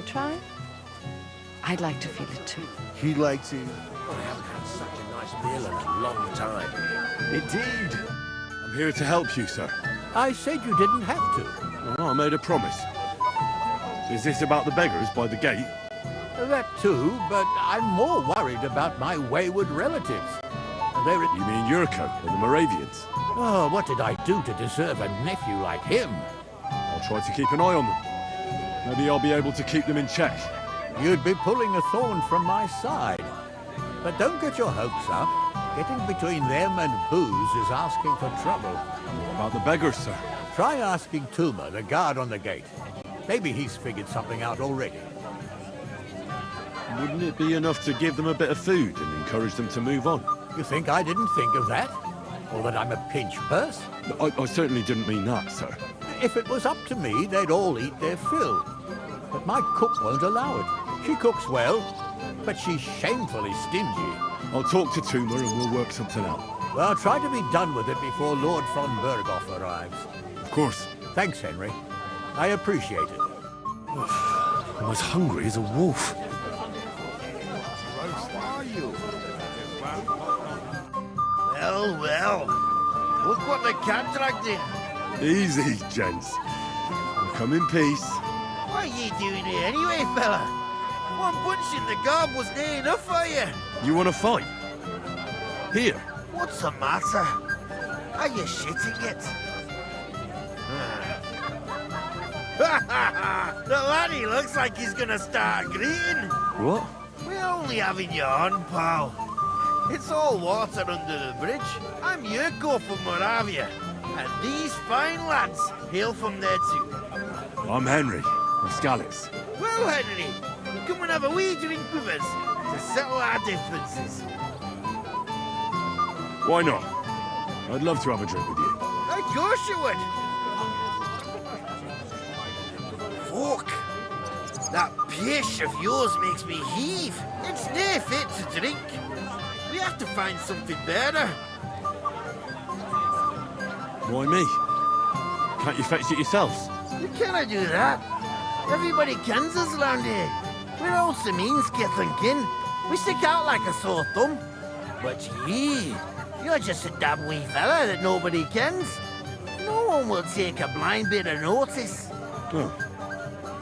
I try? I'd like to feel it too. He likes it. I haven't had such a nice meal in a long time. Indeed. I'm here to help you, sir. I said you didn't have to. Oh, I made a promise. Is this about the beggars by the gate? That too, but I'm more worried about my wayward relatives. They're... You mean Yurko and the Moravians? Oh, what did I do to deserve a nephew like him? I'll try to keep an eye on them. Maybe I'll be able to keep them in check. You'd be pulling a thorn from my side. But don't get your hopes up. Getting between them and booze is asking for trouble. What about the beggars, sir? Try asking Tuma, the guard on the gate. Maybe he's figured something out already. Wouldn't it be enough to give them a bit of food and encourage them to move on? You think I didn't think of that? Or that I'm a pinch purse? I certainly didn't mean that, sir. If it was up to me, they'd all eat their fill. But my cook won't allow it. She cooks well, but she's shamefully stingy. I'll talk to Tuma and we'll work something out. Well, try to be done with it before Lord von Berghoff arrives. Of course. Thanks, Henry. I appreciate it. I'm as hungry as a wolf. Well, well. Look what the cat dragged in. Easy, gents. We'll come in peace. What are you doing here anyway, fella? One punch in the gob was near enough for you. You want to fight? Here. What's the matter? Are you shitting it? The laddie looks like he's gonna start greeting. What? We're only having you on, pal. It's all water under the bridge. I'm Yurko from Moravia, and these fine lads hail from there too. I'm Henry, of Skalitz. Well, Henry, come and have a wee drink with us to settle our differences. Why not? I'd love to have a drink with you. Of course you would. Fuck. That pish of yours makes me heave. It's near fit to drink. We have to find something better. Why me? Can't you fetch it yourselves? You cannot do that. Everybody kens us around here. We're all Saminsky thinking. We stick out like a sore thumb. But you're just a dab wee fella that nobody kens. No one will take a blind bit of notice. Oh,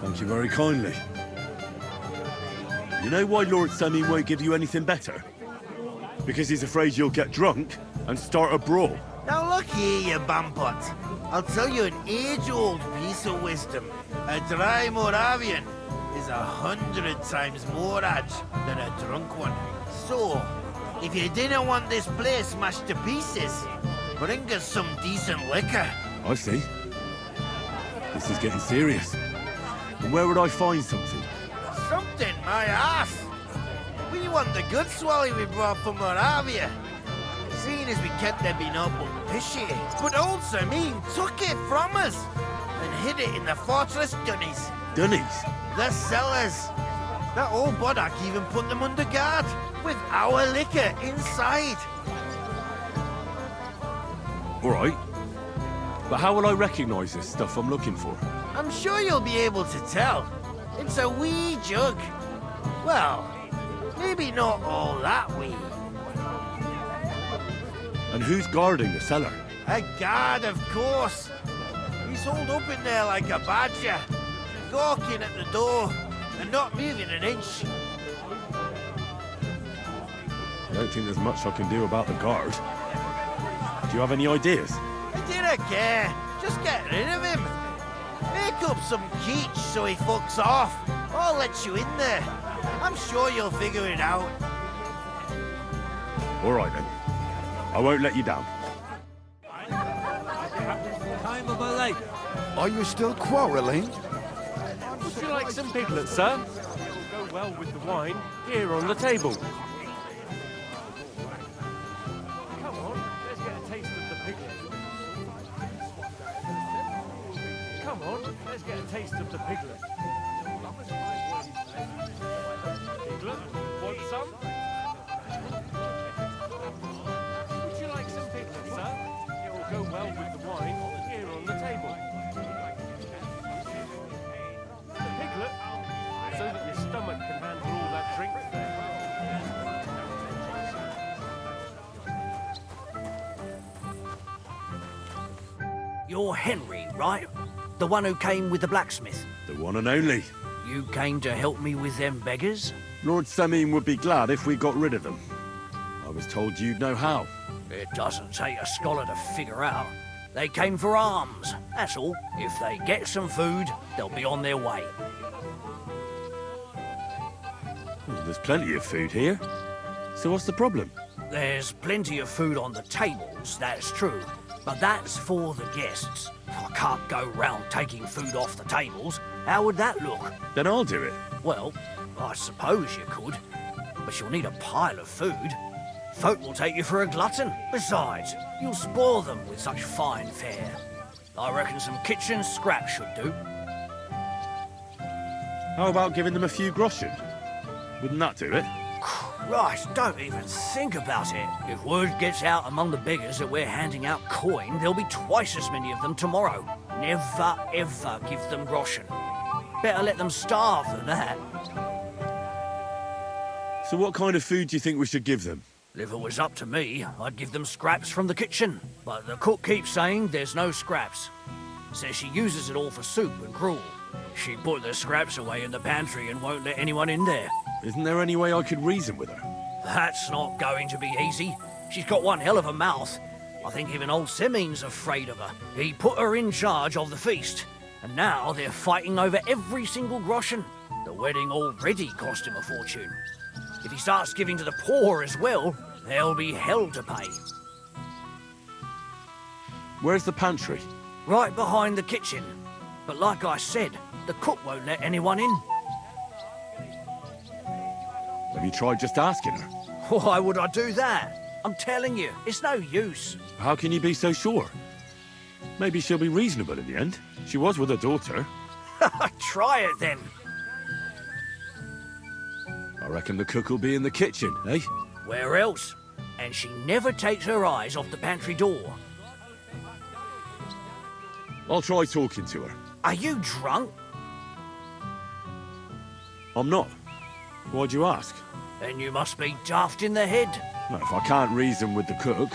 thank you very kindly. You know why Lord Samin won't give you anything better? Because he's afraid you'll get drunk and start a brawl. Now look here, you bampot. I'll tell you an age-old piece of wisdom. A dry Moravian is 100 times more edge than a drunk one. So, if you didn't want this place smashed to pieces, bring us some decent liquor. I see. This is getting serious. And where would I find something? Something, my ass. We want the good swally we brought from Moravia. Seeing as we kept there being up and fishy, but old Samin took it from us and hid it in the fortress dunnies. Dunnies? The cellars. That old Bodak even put them under guard with our liquor inside. All right. But how will I recognize this stuff I'm looking for? I'm sure you'll be able to tell. It's a wee jug. Well, maybe not all that wee. And who's guarding the cellar? A guard, of course. He's holed up in there like a badger, gawking at the door and not moving an inch. I don't think there's much I can do about the guard. Do you have any ideas? I didn't care. Just get rid of him. Make up some keech so he fucks off. I'll let you in there. I'm sure you'll figure it out. All right, then. I won't let you down. Time of a lake. Are you still quarreling? Would you like some piglets, sir? It'll go well with the wine here on the table. Come on, let's get a taste of the piglet. Come on, let's get a taste of the piglet. Piglet, want some? Would you like some piglets, sir? It will go well with the wine here on the table. The piglet. You're Henry, right? The one who came with the blacksmith. The one and only. You came to help me with them beggars? Lord Semine would be glad if we got rid of them. I was told you'd know how. It doesn't take a scholar to figure out. They came for alms, that's all. If they get some food, they'll be on their way. Well, there's plenty of food here. So what's the problem? There's plenty of food on the tables, that's true. But that's for the guests. I can't go round taking food off the tables. How would that look? Then I'll do it. Well, I suppose you could. But you'll need a pile of food. Folk will take you for a glutton. Besides, you'll spoil them with such fine fare. I reckon some kitchen scraps should do. How about giving them a few groschen? Wouldn't that do it? Christ, don't even think about it. If word gets out among the beggars that we're handing out coin, there'll be twice as many of them tomorrow. Never, ever give them groschen. Better let them starve than that. So what kind of food do you think we should give them? If it was up to me, I'd give them scraps from the kitchen. But the cook keeps saying there's no scraps. Says she uses it all for soup and gruel. She put the scraps away in the pantry and won't let anyone in there. Isn't there any way I could reason with her? That's not going to be easy. She's got one hell of a mouth. I think even old Semine's afraid of her. He put her in charge of the feast, and now they're fighting over every single groschen. The wedding already cost him a fortune. If he starts giving to the poor as well, there'll be hell to pay. Where's the pantry? Right behind the kitchen. But like I said, the cook won't let anyone in. Have you tried just asking her? Why would I do that? I'm telling you, it's no use. How can you be so sure? Maybe she'll be reasonable in the end. She was with her daughter. Try it then. I reckon the cook will be in the kitchen, eh? Where else? And she never takes her eyes off the pantry door. I'll try talking to her. Are you drunk? I'm not. Why'd you ask? Then you must be daft in the head. Well, if I can't reason with the cook,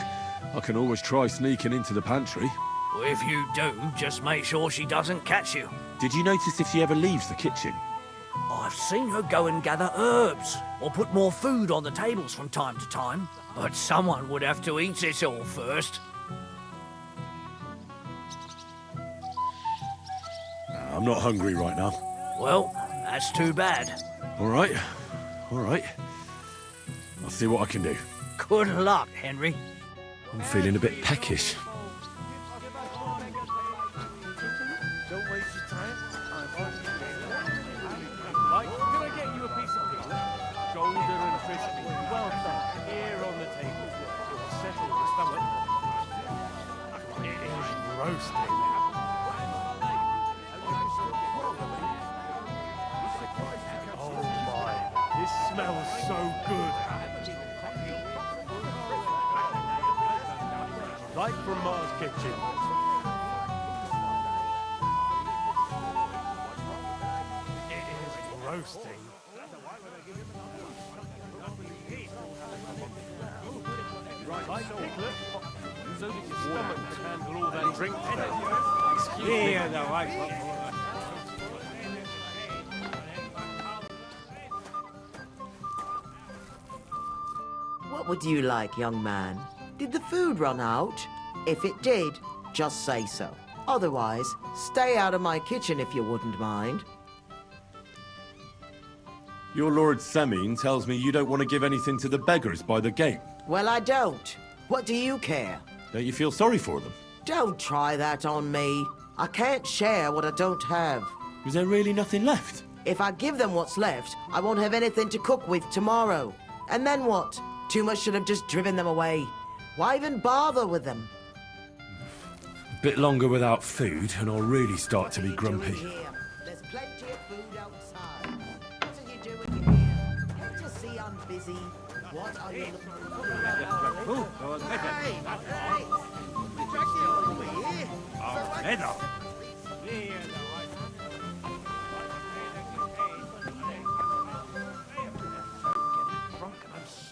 I can always try sneaking into the pantry. If you do, just make sure she doesn't catch you. Did you notice if she ever leaves the kitchen? I've seen her go and gather herbs, or put more food on the tables from time to time. But someone would have to eat it all first. I'm not hungry right now. Well, that's too bad. All right. I'll see what I can do. Good luck, Henry. I'm feeling a bit peckish. Don't waste your time. Mike, can I get you a piece of pizza? Golden and crispy. Well done. Here on the table. It'll settle the stomach. It is roasting. Oh my, this smells so good. Like from Mars Kitchen. It is roasting. Like chocolate, so that your stomach can handle all that drink today. Excuse me. Yeah, no, What would you like, young man? Did the food run out? If it did, just say so. Otherwise, stay out of my kitchen if you wouldn't mind. Your Lord Semine tells me you don't want to give anything to the beggars by the gate. Well, I don't. What do you care? Don't you feel sorry for them? Don't try that on me. I can't share what I don't have. Was there really nothing left? If I give them what's left, I won't have anything to cook with tomorrow. And then what? Too much should have just driven them away. Why even bother with them? A bit longer without food and I'll really start to be grumpy. There's plenty of food outside. What are you doing here? Can't you see I'm busy? What are you looking for? Hey! Trosky over here.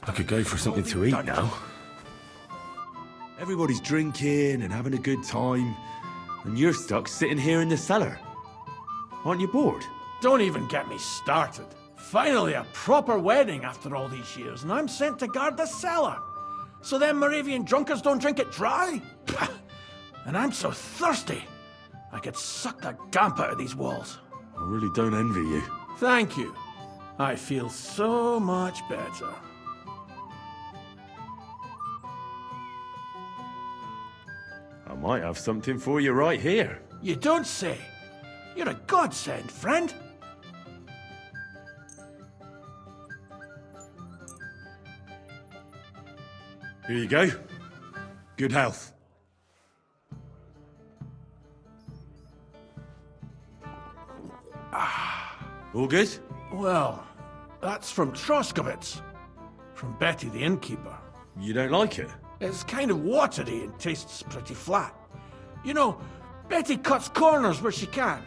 I could go for something to eat now. Everybody's drinking and having a good time. And you're stuck sitting here in the cellar. Aren't you bored? Don't even get me started. Finally, a proper wedding after all these years, and I'm sent to guard the cellar. So them Moravian drunkards don't drink it dry? And I'm so thirsty, I could suck the gamp out of these walls. I really don't envy you. Thank you. I feel so much better. I might have something for you right here. You don't say. You're a godsend, friend. Here you go. Good health. All good? Well, that's from Trosky, from Betty the innkeeper. You don't like it? It's kind of watery and tastes pretty flat. You know, Betty cuts corners where she can,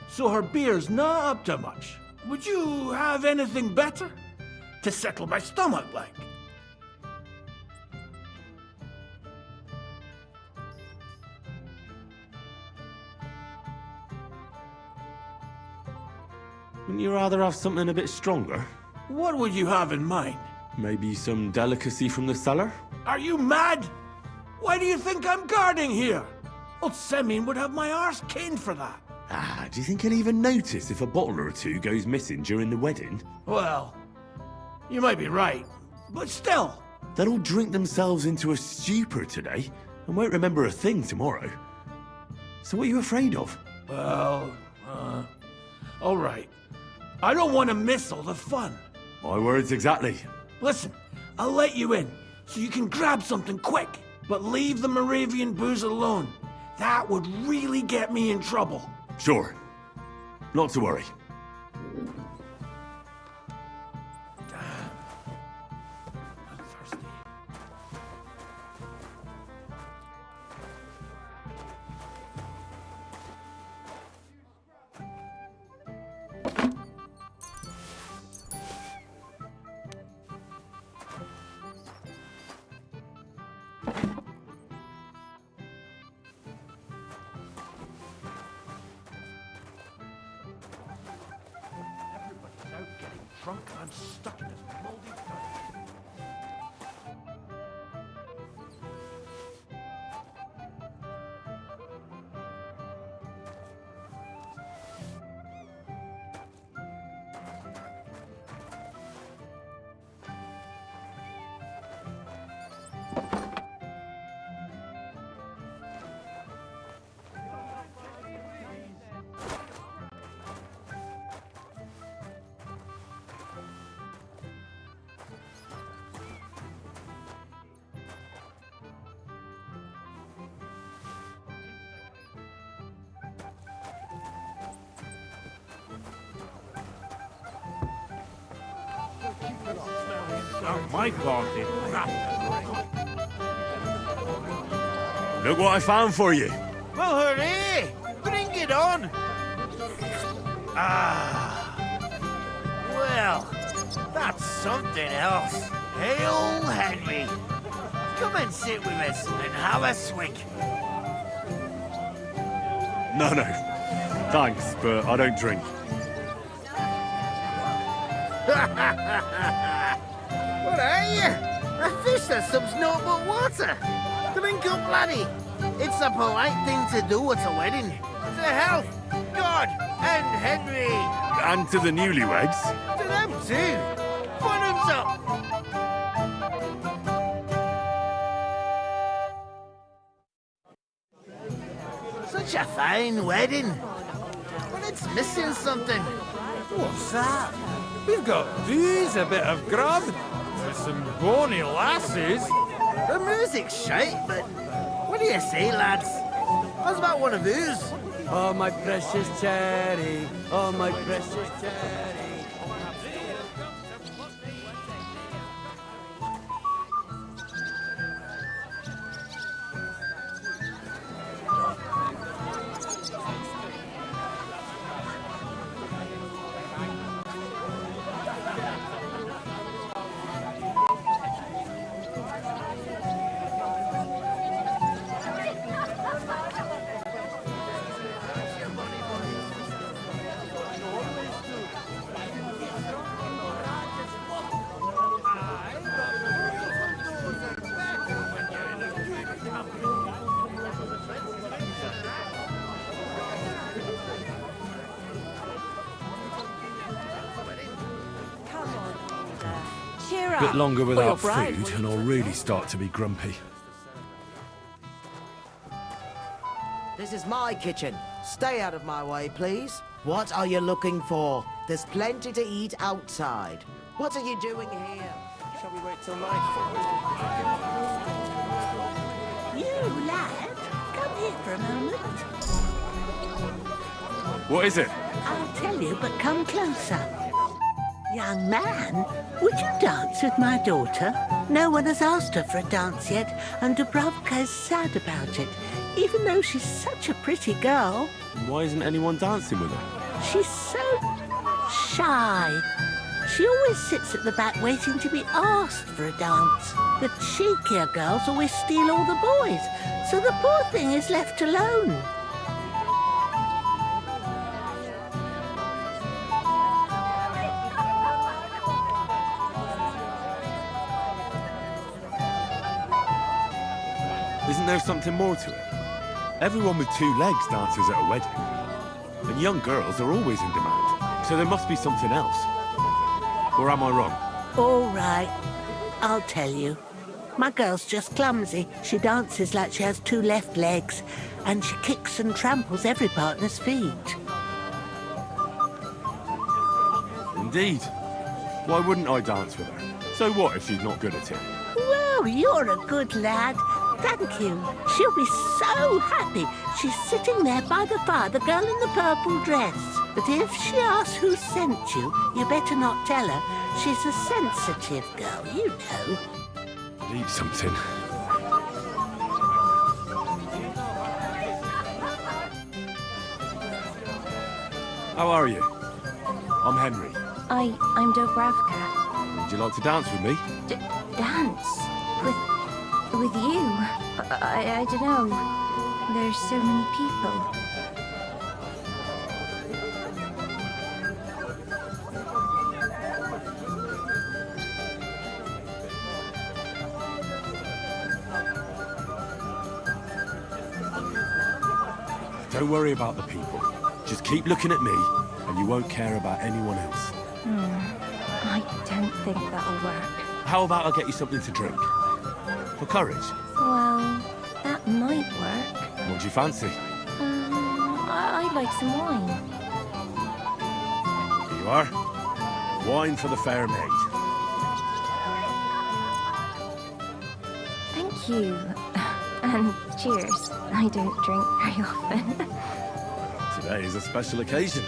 so her beer's not up to much. Would you have anything better? To settle my stomach, like? Wouldn't you rather have something a bit stronger? What would you have in mind? Maybe some delicacy from the cellar? Are you mad? Why do you think I'm guarding here? Old Semyon would have my arse caned for that. Ah, do you think he'll even notice if a bottle or two goes missing during the wedding? Well, you might be right, but still. They'll all drink themselves into a stupor today and won't remember a thing tomorrow. So what are you afraid of? Well, all right. I don't want to miss all the fun. My words exactly. Listen, I'll let you in, so you can grab something quick. But leave the Moravian booze alone. That would really get me in trouble. Sure. Not to worry. I'm thirsty. Everybody's out getting drunk and I'm stuck in this moldy dirt. Not my party. Look what I found for you. Well, hooray! Bring it on! Ah. Well, that's something else. Hail Henry! Come and sit with us and have a swig. No. Thanks, but I don't drink. What are you? A fish that subs naught but water. Drink up, laddie. It's a polite thing to do at a wedding. To health, God, and Henry. And to the newlyweds. To them too. Bottoms up. Such a fine wedding. But it's missing something. What's that? We've got booze, a bit of grub, with some bony lasses. The music's shite, but what do you say, lads? How's about one of those? Oh, my precious cherry. Oh, my precious cherry. A bit longer Or without your bride, food, and I'll really start to be grumpy. This is my kitchen. Stay out of my way, please. What are you looking for? There's plenty to eat outside. What are you doing here? Shall we wait till nightfall? You lad, come here for a moment. What is it? I'll tell you, but come closer. Young man, would you dance with my daughter? No one has asked her for a dance yet, and Doubravka is sad about it, even though she's such a pretty girl. Why isn't anyone dancing with her? She's so shy. She always sits at the back waiting to be asked for a dance. The cheekier girls always steal all the boys, so the poor thing is left alone. Isn't there something more to it? Everyone with two legs dances at a wedding. And young girls are always in demand. So there must be something else. Or am I wrong? All right, I'll tell you. My girl's just clumsy. She dances like she has two left legs, and she kicks and tramples every partner's feet. Indeed. Why wouldn't I dance with her? So what if she's not good at it? Well, you're a good lad. Thank you. She'll be so happy. She's sitting there by the fire, the girl in the purple dress. But if she asks who sent you, you better not tell her. She's a sensitive girl, you know. Eat something. How are you? I'm Henry. I'm Doubravka. Would you like to dance with me? Dance? With you? I don't know. There's so many people. Don't worry about the people. Just keep looking at me, and you won't care about anyone else. I don't think that'll work. How about I get you something to drink? For courage? Well, that might work. What do you fancy? I'd like some wine. Here you are. Wine for the fair maid. Thank you. And cheers. I don't drink very often. Today is a special occasion.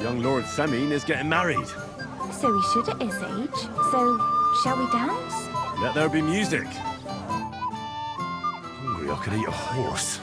Young Lord Semine is getting married. So he should at his age. So, shall we dance? Let there be music. Hungry, I could eat a horse.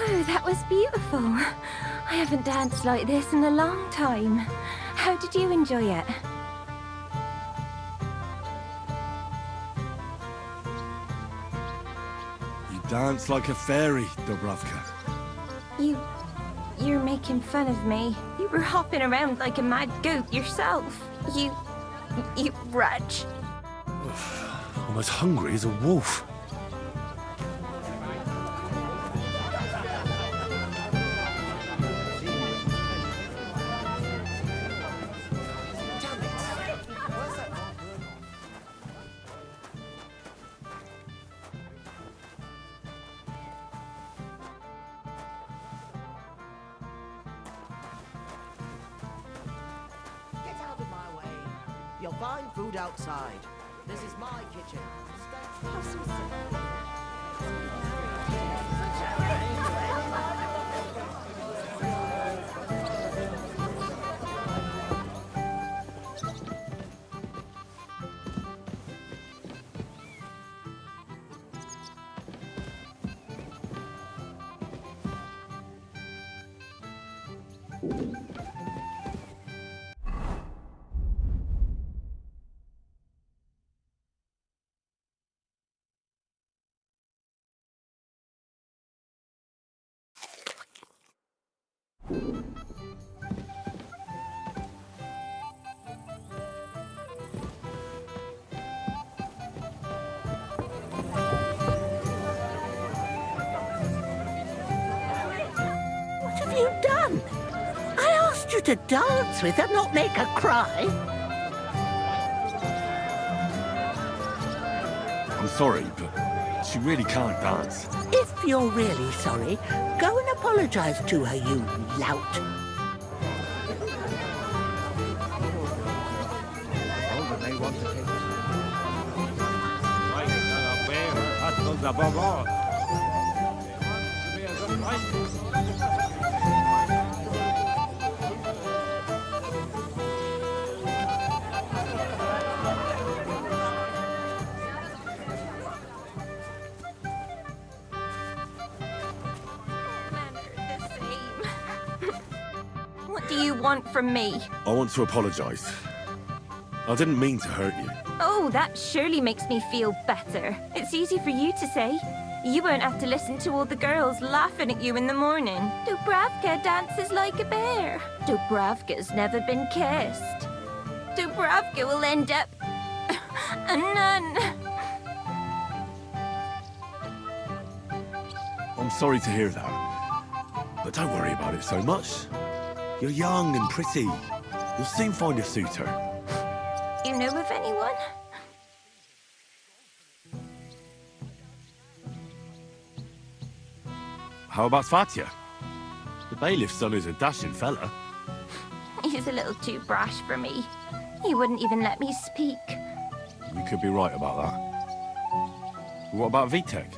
Oh, that was beautiful. I haven't danced like this in a long time. How did you enjoy it? You dance like a fairy, Doubravka. You're making fun of me. You were hopping around like a mad goat yourself. You wretch. I'm as hungry as a wolf. Get out of my way. You'll find food outside. This is my kitchen. What have you done? I asked you to dance with her, not make her cry. I'm sorry, but she really can't dance. If you're really sorry, go and apologise to her, you lout. Above all. What do you want from me? I want to apologise. I didn't mean to hurt you. Oh, that surely makes me feel better. It's easy for you to say. You won't have to listen to all the girls laughing at you in the morning. Doubravka dances like a bear. Doubravka's never been kissed. Doubravka will end up a nun. I'm sorry to hear that. But don't worry about it so much. You're young and pretty. You'll soon find a suitor. You know of anyone? How about Fatya? The bailiff's son is a dashing fella. He's a little too brash for me. He wouldn't even let me speak. You could be right about that. What about Vitek?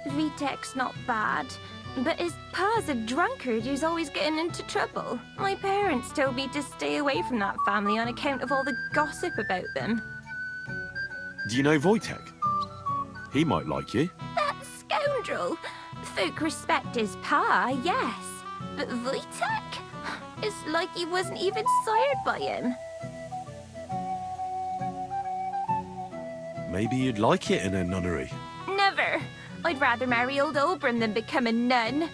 Vitek's not bad, but his pa's a drunkard who's always getting into trouble. My parents told me to stay away from that family on account of all the gossip about them. Do you know Wojtek? He might like you. That scoundrel! Folk respect his pa, yes. But Wojtek? It's like he wasn't even sired by him. Maybe you'd like it in a nunnery. Never. I'd rather marry old Oberon than become a nun.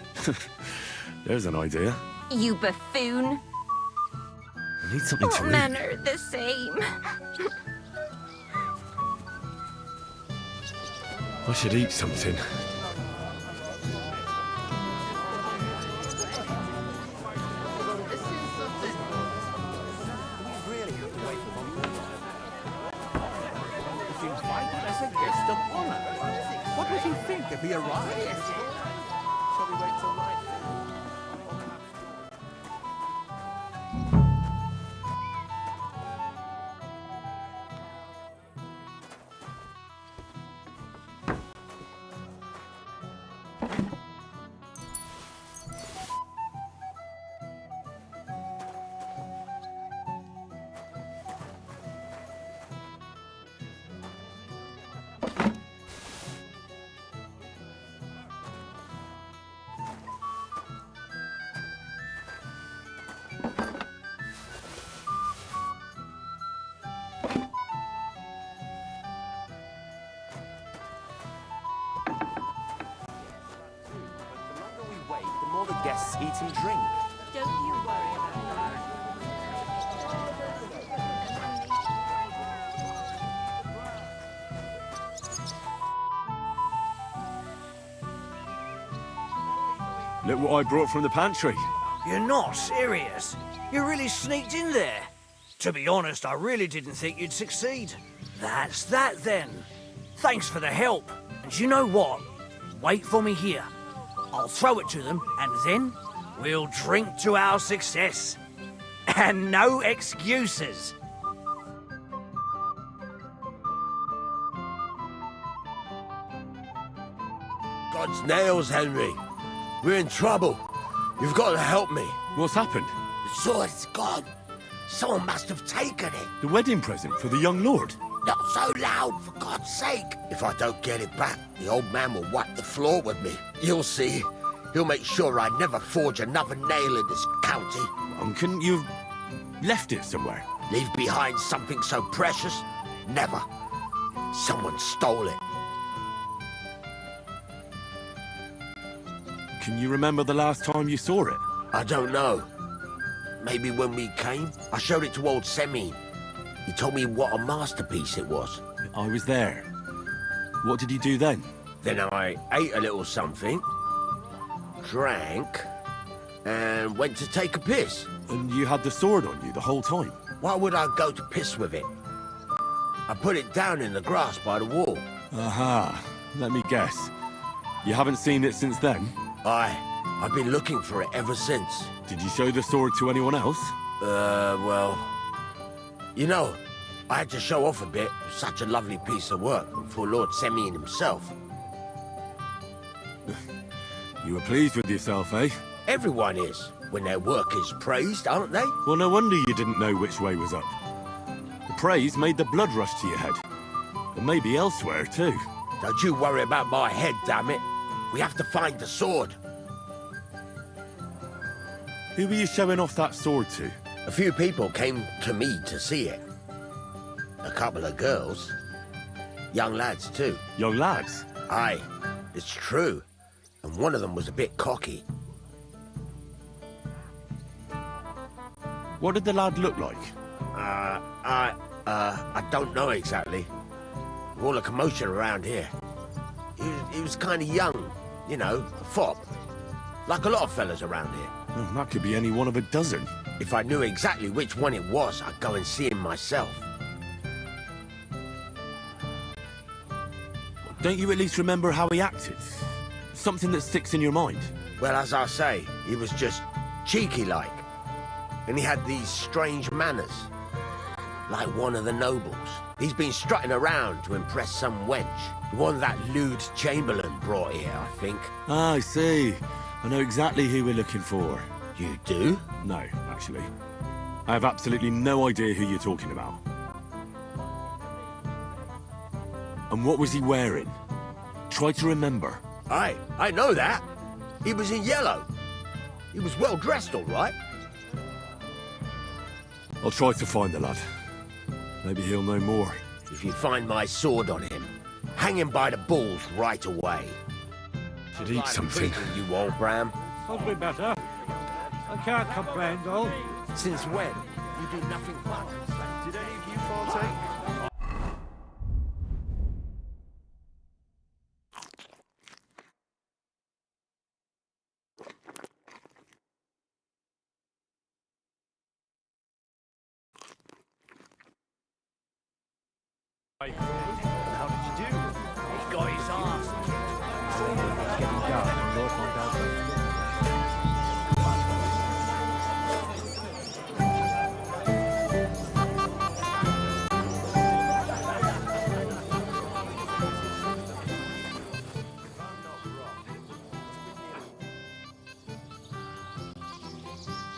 There's an idea. You buffoon. I need something to All eat. men are the same. I should eat something. What would he think if he arrived? Shall we wait till night? All the guests eat and drink. Don't you worry about Look what I brought from the pantry. You're not serious? You really sneaked in there? To be honest, I really didn't think you'd succeed. That's that then. Thanks for the help. And you know what? Wait for me here. I'll throw it to them, and then we'll drink to our success. And no excuses. God's nails, Henry. We're in trouble. You've got to help me. What's happened? The sword's gone. Someone must have taken it. The wedding present for the young lord. Not so loud, for God's sake. If I don't get it back, the old man will wipe the floor with me. You'll see. He'll make sure I never forge another nail in this county. Couldn't you have left it somewhere? Leave behind something so precious? Never. Someone stole it. Can you remember the last time you saw it? I don't know. Maybe when we came? I showed it to old Semine. He told me what a masterpiece it was. I was there. What did you do then? Then I ate a little something, drank, and went to take a piss. And you had the sword on you the whole time? Why would I go to piss with it? I put it down in the grass by the wall. Aha. Let me guess. You haven't seen it since then? I've been looking for it ever since. Did you show the sword to anyone else? Well... You know, I had to show off a bit. It was such a lovely piece of work for Lord Semine himself. You were pleased with yourself, eh? Everyone is, when their work is praised, aren't they? Well, no wonder you didn't know which way was up. The praise made the blood rush to your head. And maybe elsewhere, too. Don't you worry about my head, damn it. We have to find the sword. Who were you showing off that sword to? A few people came to me to see it. A couple of girls. Young lads, too. Young lads? Aye, it's true. And one of them was a bit cocky. What did the lad look like? I don't know exactly. All the commotion around here. He was kind of young, you know, a fop. Like a lot of fellas around here. Oh, that could be any one of a dozen. If I knew exactly which one it was, I'd go and see him myself. Don't you at least remember how he acted? Something that sticks in your mind? Well, as I say, he was just cheeky-like. And he had these strange manners. Like one of the nobles. He's been strutting around to impress some wench. The one that lewd Chamberlain brought here, I think. Ah, I see. I know exactly who we're looking for. You do? No, actually. I have absolutely no idea who you're talking about. And what was he wearing? Try to remember. Aye, I know that. He was in yellow. He was well dressed, all right. I'll try to find the lad. Maybe he'll know more. If you find my sword on him, hang him by the balls right away. Should eat something. You old Bram. Could be better. I can't complain, though. Since when? You do nothing but. Did any of you partake? How did you do? He got his arse.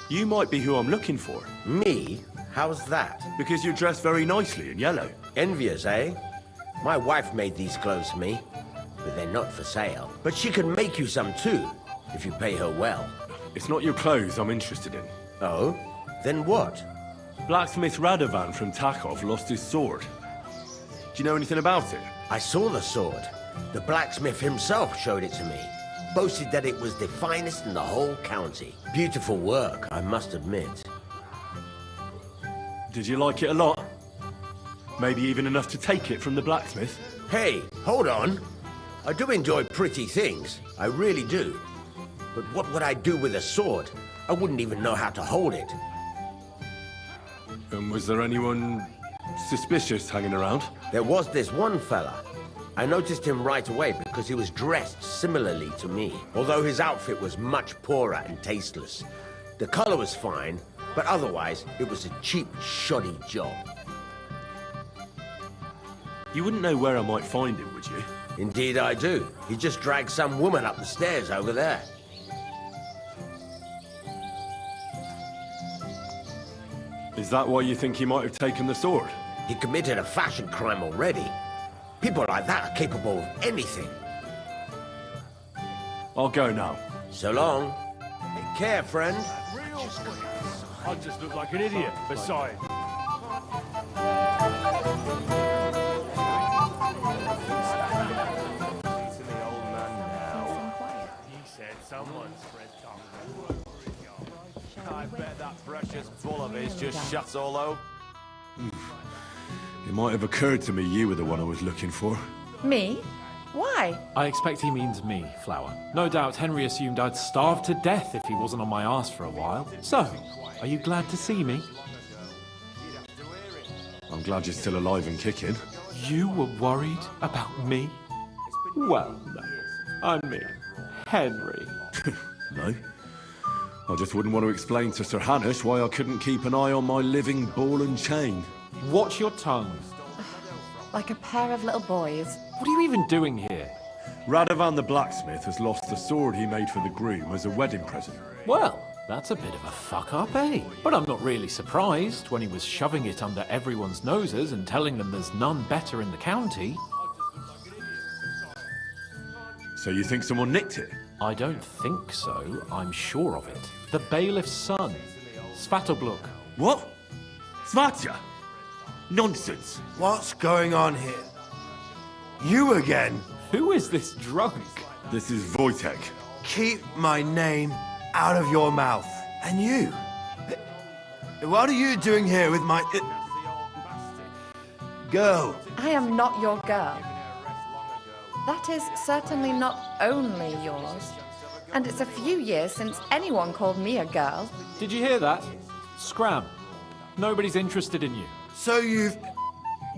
You might be who I'm looking for. Me? How's that? Because you're dressed very nicely in yellow. Envious, eh? My wife made these clothes for me, but they're not for sale. But she can make you some too, if you pay her well. It's not your clothes I'm interested in. Oh? Then what? Blacksmith Radovan from Takov lost his sword. Do you know anything about it? I saw the sword. The blacksmith himself showed it to me. Boasted that it was the finest in the whole county. Beautiful work, I must admit. Did you like it a lot? Maybe even enough to take it from the blacksmith? Hey, hold on. I do enjoy pretty things. I really do. But what would I do with a sword? I wouldn't even know how to hold it. And was there anyone suspicious hanging around? There was this one fella. I noticed him right away because he was dressed similarly to me, although his outfit was much poorer and tasteless. The color was fine, but otherwise it was a cheap, shoddy job. You wouldn't know where I might find him, would you? Indeed I do. He just dragged some woman up the stairs over there. Is that why you think he might have taken the sword? He committed a fashion crime already. People like that are capable of anything. I'll go now. So long. Take care, friend. I just look like an idiot, besides. I bet that precious bull of his just shuts all over. It might have occurred to me you were the one I was looking for. Me? Why? I expect he means me, Flower. No doubt Henry assumed I'd starve to death if he wasn't on my arse for a while. So, are you glad to see me? I'm glad you're still alive and kicking. You were worried about me? Well, no. I mean, Henry. No. I just wouldn't want to explain to Sir Hanush why I couldn't keep an eye on my living ball and chain. Watch your tongue. Like a pair of little boys. What are you even doing here? Radovan the blacksmith has lost the sword he made for the groom as a wedding present. Well, that's a bit of a fuck-up, eh? But I'm not really surprised when he was shoving it under everyone's noses and telling them there's none better in the county. So you think someone nicked it? I don't think so. I'm sure of it. The bailiff's son, Svatobluk. What? Svatya? Nonsense. What's going on here? You again? Who is this drunk? This is Wojtek. Keep my name out of your mouth. And you? What are you doing here with my... girl? I am not your girl. That is certainly not only yours. And it's a few years since anyone called me a girl. Did you hear that? Scram. Nobody's interested in you. So you've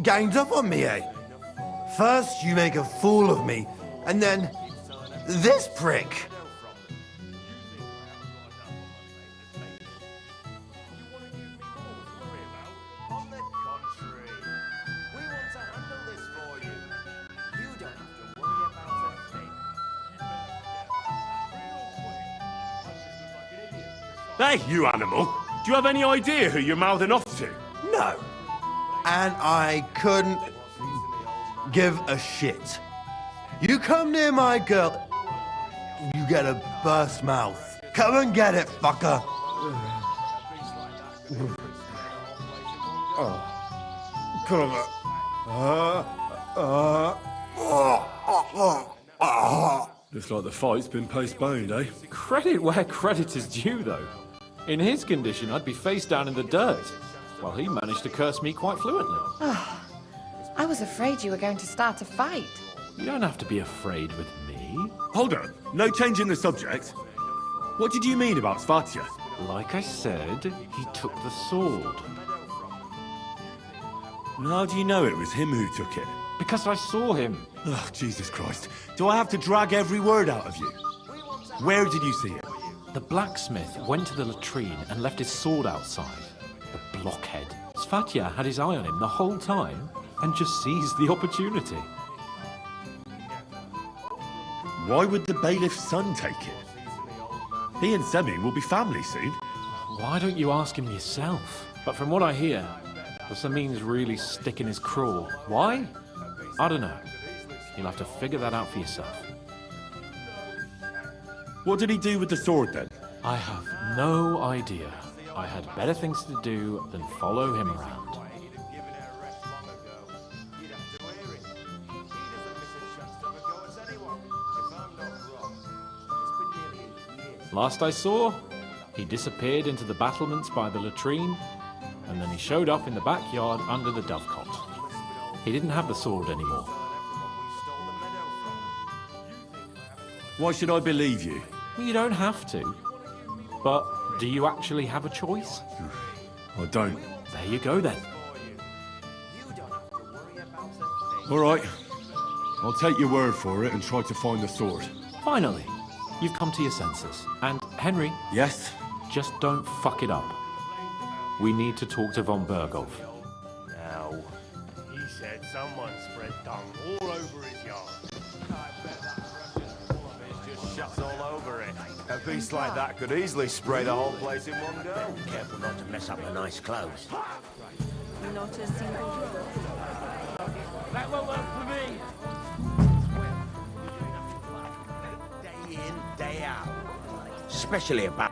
ganged up on me, eh? First you make a fool of me, and then this prick. Hey, you animal! Do you have any idea who you're mouthing off to? No. And I couldn't give a shit. You come near my girl, you get a burst mouth. Come and get it, fucker. Looks like the fight's been postponed, eh? Credit where credit is due, though. In his condition, I'd be face down in the dirt. While he managed to curse me quite fluently. I was afraid you were going to start a fight. You don't have to be afraid with me. Hold on. No change in the subject. What did you mean about Svatya? Like I said, he took the sword. How do you know it was him who took it? Because I saw him. Oh, Jesus Christ. Do I have to drag every word out of you? Where did you see him? The blacksmith went to the latrine and left his sword outside. The blockhead. Svatya had his eye on him the whole time and just seized the opportunity. Why would the bailiff's son take it? He and Semin will be family soon. Why don't you ask him yourself? But from what I hear, the Semin's really sticking his craw. Why? I don't know. You'll have to figure that out for yourself. What did he do with the sword then? I have no idea. I had better things to do than follow him around. Last I saw, he disappeared into the battlements by the latrine, and then he showed up in the backyard under the dovecot. He didn't have the sword anymore. Why should I believe you? You don't have to. But do you actually have a choice? I don't. There you go then. All right. I'll take your word for it and try to find the sword. Finally, you've come to your senses. And Henry? Yes? Just don't fuck it up. We need to talk to von Berghoff. Now, he said someone spread dung all over his yard. I bet that precious bull of his just shuts all over it. A beast like that could easily spray the whole place in one go. Careful not to mess up the nice clothes. Not a single drop. That won't work for me. Day in, day out. especially about...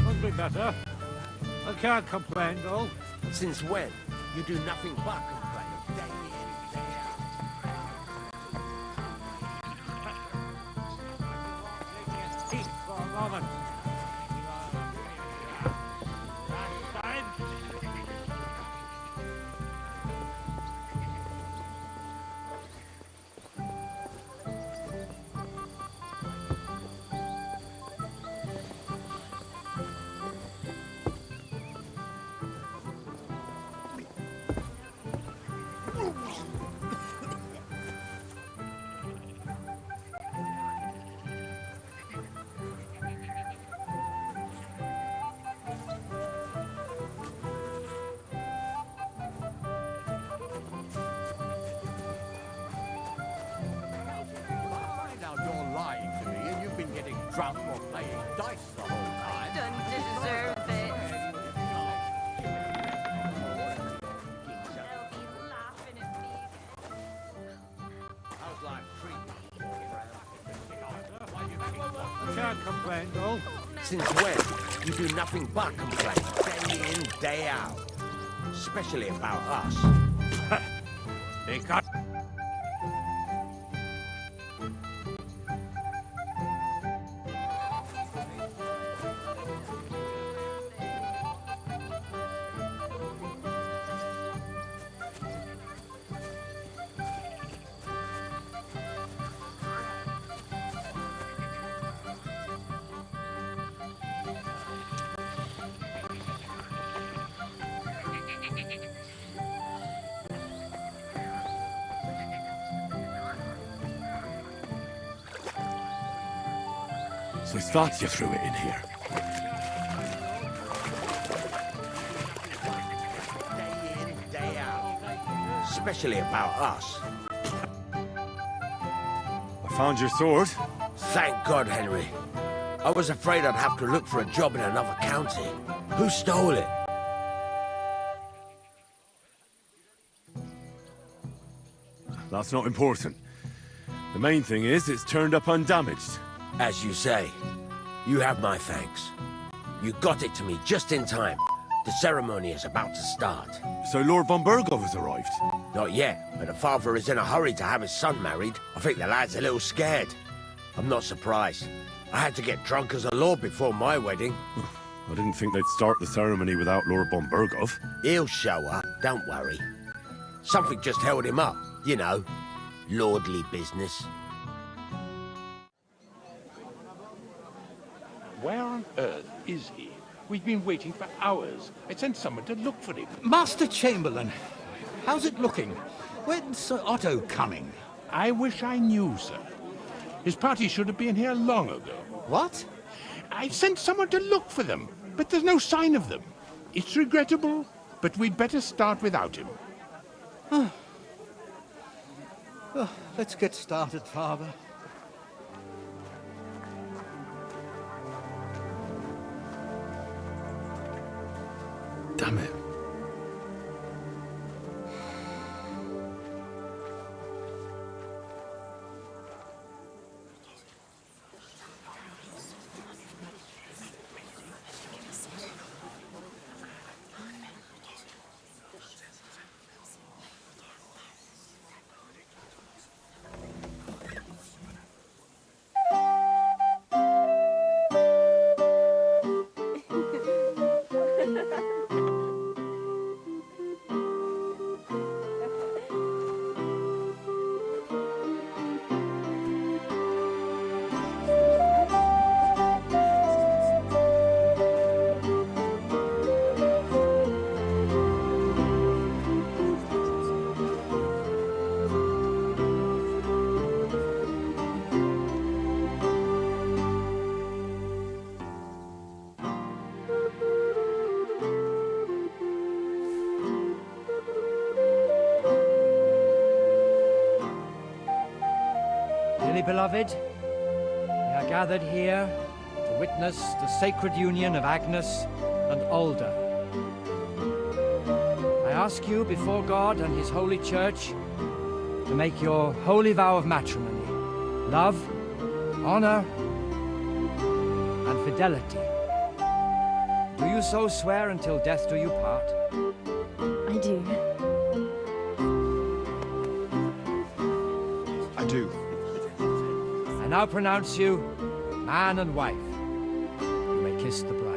Could be better. I can't complain, though. Since when? You do nothing but complain. Day in, day out. Peace for a moment. Drunk or playing dice the whole time. Don't deserve it. They'll be laughing at me. How's life treating you? I can't complain, though. Since when? You do nothing but complain. Day in, day out. Especially about us. They can't. So it's that you threw it in here. Day in, day out. Especially about us. I found your sword. Thank God, Henry. I was afraid I'd have to look for a job in another county. Who stole it? That's not important. The main thing is it's turned up undamaged. As you say, you have my thanks. You got it to me just in time. The ceremony is about to start. So Lord von Burgov has arrived? Not yet, but the father is in a hurry to have his son married. I think the lad's a little scared. I'm not surprised. I had to get drunk as a lord before my wedding. I didn't think they'd start the ceremony without Lord von Burgov. He'll show up, don't worry. Something just held him up, you know. Lordly business. Where on earth is he? We've been waiting for hours. I sent someone to look for him. Master Chamberlain, how's it looking? When's Sir Otto coming? I wish I knew, sir. His party should have been here long ago. What? I sent someone to look for them, but there's no sign of them. It's regrettable, but we'd better start without him. Oh, let's get started, Father. Damn it. beloved, we are gathered here to witness the sacred union of Agnes and Alder. I ask you before God and His holy church to make your holy vow of matrimony, love, honor, and fidelity. Do you so swear until death do you part? I do. I do. I now pronounce you man and wife. You may kiss the bride.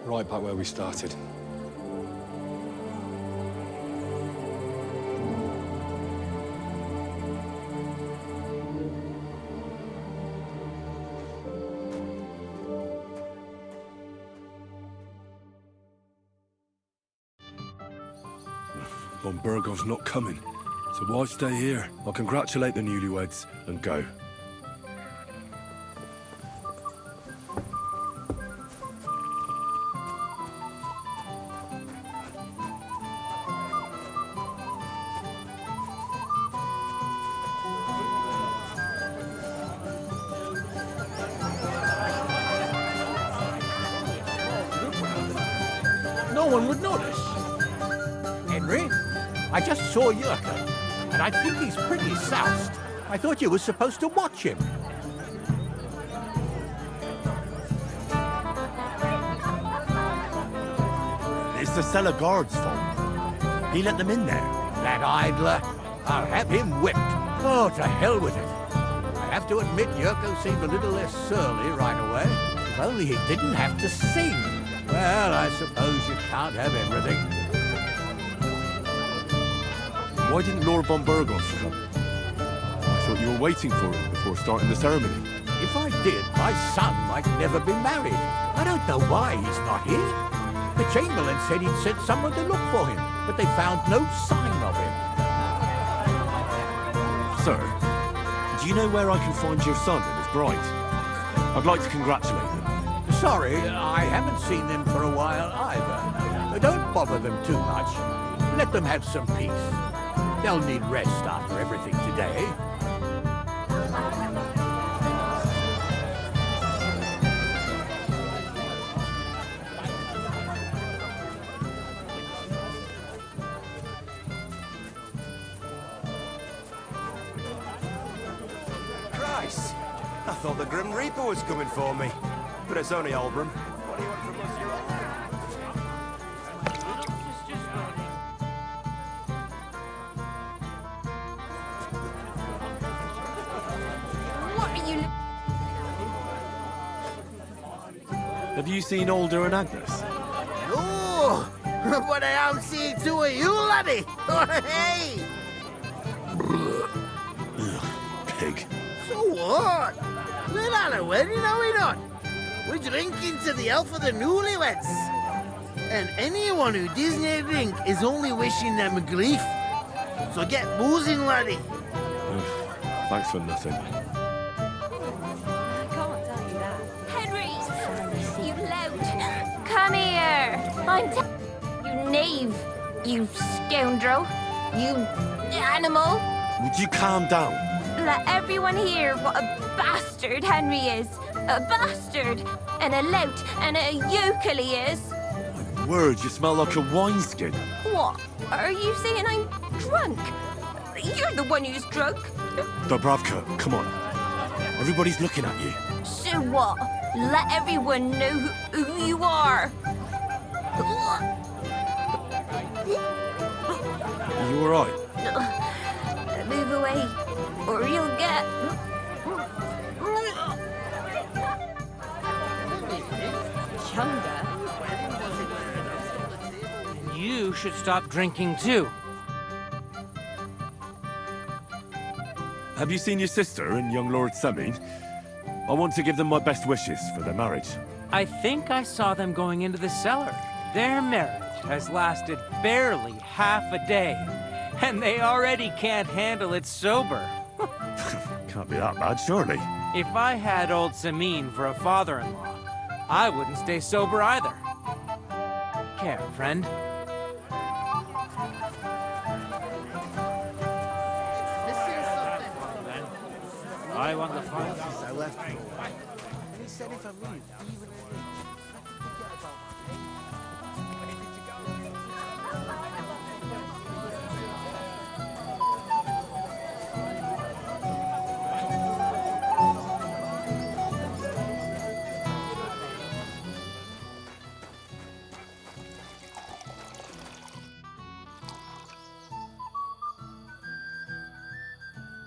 Right back where we started. Von Burgov's not coming, so why stay here? I'll congratulate the newlyweds and go. No one would notice. Henry, I just saw Yurka, and I think he's pretty soused. I thought you were supposed to watch him. It's the cellar guard's fault. He let them in there. That idler, I'll have him whipped. Oh, to hell with it. I have to admit Yurko seemed a little less surly right away. If only he didn't have to sing. Well, I suppose you can't have everything. Why didn't Lord von Burgos come? I thought you were waiting for him before starting the ceremony. If I did, my son might never be married. I don't know why he's not here. The Chamberlain said he'd sent someone to look for him, but they found no sign of him. Sir, do you know where I can find your son and his bride? I'd like to congratulate them. Sorry, I haven't seen them for a while either. Don't bother them too much. Let them have some peace. They'll need rest after everything today. Christ! I thought the Grim Reaper was coming for me. But it's only Albram. What do you want from us, Your What are you... Have you seen Alder and Agnes? Oh, but I haven't seen two of you, laddie. Oh, hey. Pig. So what? We're at a wedding, are we not? We're drinking to the health of the newlyweds. And anyone who doesn't drink is only wishing them grief. So get boozing, laddie. Thanks for nothing. Henry! You lout! Come here! You knave! You scoundrel! You animal! Would you calm down? Let everyone hear what a bastard Henry is. A bastard! And a lout and a yokel he is. My word, you smell like a wineskin. What? Are you saying I'm drunk? You're the one who's drunk. Doubravka, come on. Everybody's looking at you. So what? Let everyone know who you are. Are you alright? Move away, or you'll get... Younger? You should stop drinking too. Have you seen your sister and young Lord Semin? I want to give them my best wishes for their marriage. I think I saw them going into the cellar. Their marriage has lasted barely half a day, and they already can't handle it sober. Can't be that bad, surely. If I had old Samin for a father-in-law, I wouldn't stay sober either. Care, friend. I want the fun. I left him. He said if I leave, even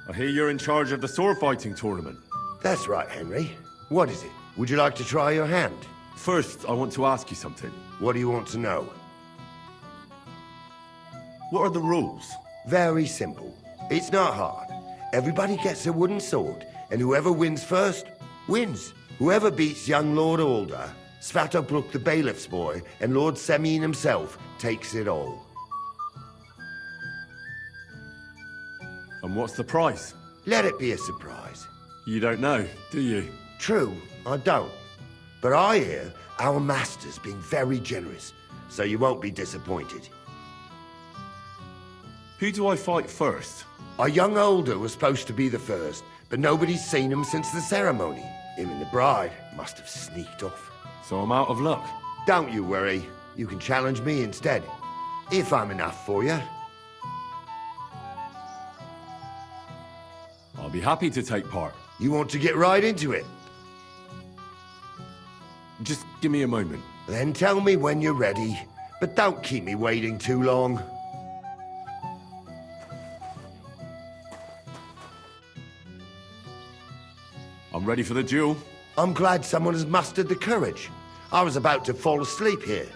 I hear you're in charge of the sword fighting tournament. That's right, Henry. What is it? Would you like to try your hand? First, I want to ask you something. What do you want to know? What are the rules? Very simple. It's not hard. Everybody gets a wooden sword, and whoever wins first, wins. Whoever beats young Lord Alder, Svatopluk the bailiff's boy, and Lord Semin himself takes it all. And what's the prize? Let it be a surprise. You don't know, do you? True, I don't. But I hear our master's being very generous, so you won't be disappointed. Who do I fight first? Our young Alder was supposed to be the first, but nobody's seen him since the ceremony. Him and the bride must have sneaked off. So I'm out of luck? Don't you worry. You can challenge me instead. If I'm enough for you. I'll be happy to take part. You want to get right into it? Just give me a moment. Then tell me when you're ready, but don't keep me waiting too long. I'm ready for the duel. I'm glad someone has mustered the courage. I was about to fall asleep here.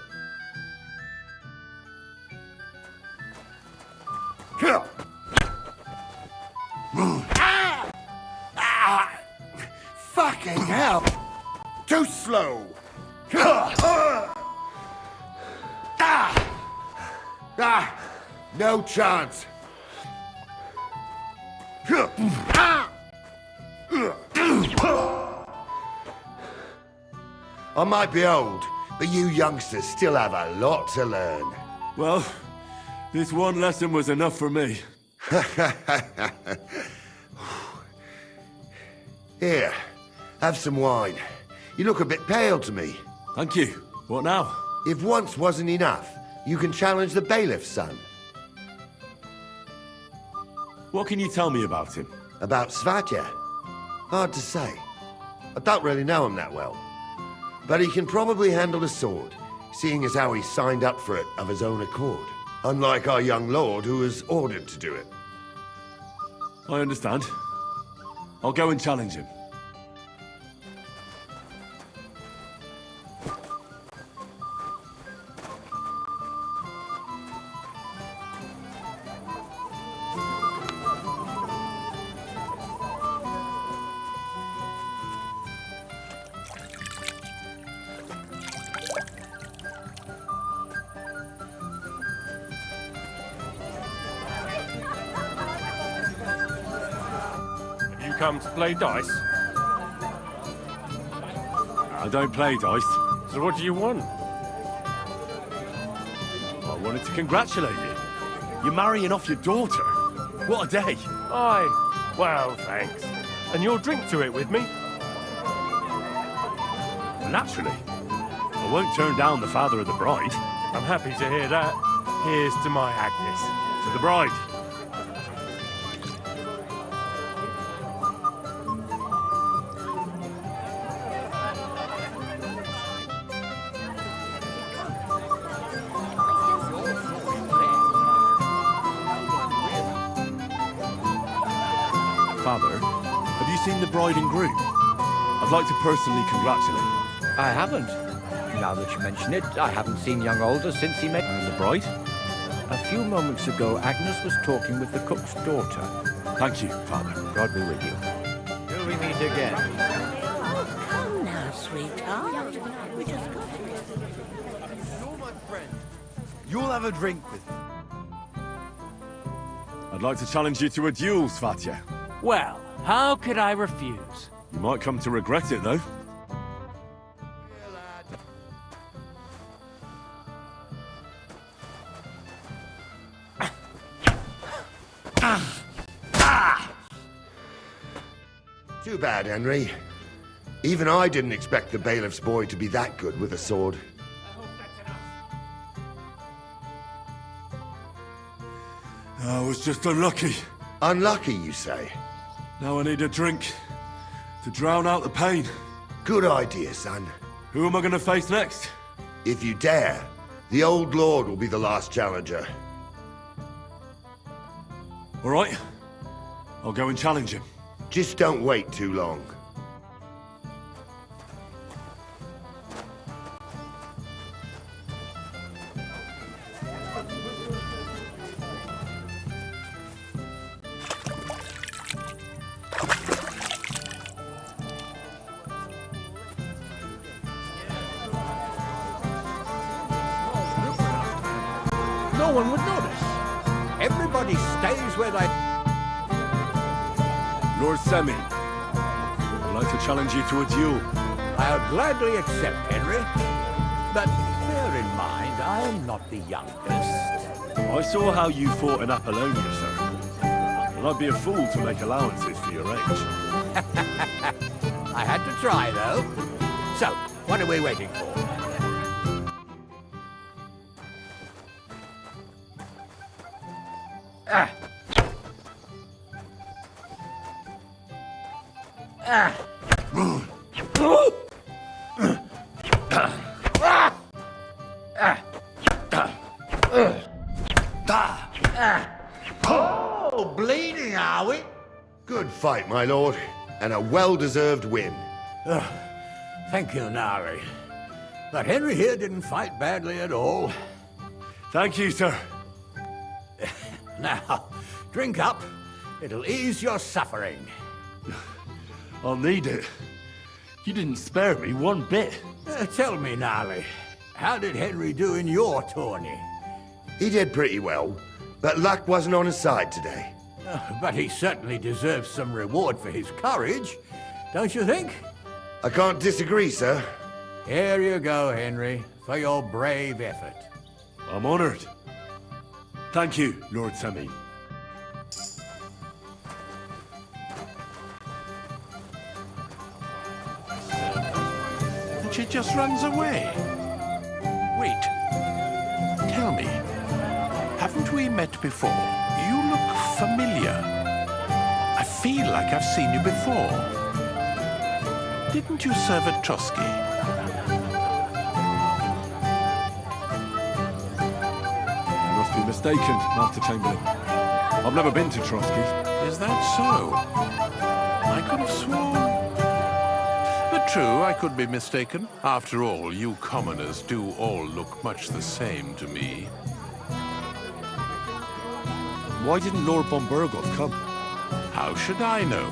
Fucking hell! Too slow! No chance! I might be old, but you youngsters still have a lot to learn. Well, this one lesson was enough for me. Here, have some wine. You look a bit pale to me. Thank you. What now? If once wasn't enough, you can challenge the bailiff's son. What can you tell me about him? About Svatya? Hard to say. I don't really know him that well. But he can probably handle a sword, seeing as how he signed up for it of his own accord. Unlike our young lord, who was ordered to do it. I understand. I'll go and challenge him. Come to play dice? I don't play dice. So what do you want? I wanted to congratulate you. You're marrying off your daughter. What a day. Aye. Well, thanks. And you'll drink to it with me? Naturally. I won't turn down the father of the bride. I'm happy to hear that. Here's to my Agnes. To the bride. Father, have you seen the bride and groom? I'd like to personally congratulate you. I haven't. Now that you mention it, I haven't seen young Alder since he met... And the bride? A few moments ago, Agnes was talking with the cook's daughter. Thank you, Father. God be with you. Till we meet again. Oh, come now, sweetheart. We just got here. You're my friend. You'll have a drink with me. I'd like to challenge you to a duel, Svatya. Well, how could I refuse? You might come to regret it, though. Too bad, Henry. Even I didn't expect the bailiff's boy to be that good with a sword. I was just unlucky. Unlucky, you say? Now I need a drink to drown out the pain. Good idea, son. Who am I going to face next? If you dare, the old lord will be the last challenger. All right. I'll go and challenge him. Just don't wait too long. No one would notice. Everybody stays where they... Lord Semi, I'd like to challenge you to a duel. I'll gladly accept, Henry. But bear in mind, I am not the youngest. I saw how you fought in Apollonia, sir. And I'd be a fool to make allowances for your age. I had to try, though. So, what are we waiting for? Ah. Ah. Oh, bleeding, are we? Good fight, my lord, and a well-deserved win. Thank you, Nari. But Henry here didn't fight badly at all. Thank you, sir. Now, drink up. It'll ease your suffering. I'll need it. You didn't spare me one bit. Tell me, Nari, how did Henry do in your tourney? He did pretty well, but luck wasn't on his side today. But he certainly deserves some reward for his courage, don't you think? I can't disagree, sir. Here you go, Henry, for your brave effort. I'm honored. Thank you, Lord Semi. And she just runs away. Wait. Tell me, haven't we met before? You look familiar. I feel like I've seen you before. Didn't you serve at Trosky? Be mistaken, Master Chamberlain. I've never been to Trosky. Is that so? I could have sworn. But true, I could be mistaken. After all, you commoners do all look much the same to me. Why didn't Lord von Burgov come? How should I know?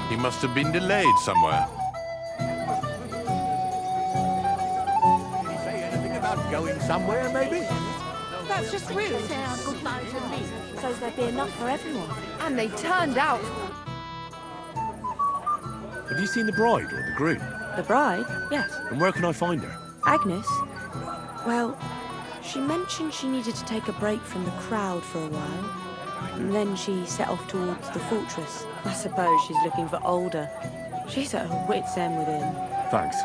He must have been delayed somewhere. Did he say anything about going somewhere, maybe? That's just rude. Say our goodbye to me. So there'd be enough for everyone. And they turned out. Have you seen the bride or the groom? The bride? Yes. And where can I find her? Agnes? Well, she mentioned she needed to take a break from the crowd for a while. And then she set off towards the fortress. I suppose she's looking for Alder. She's at her wit's end with him. Thanks.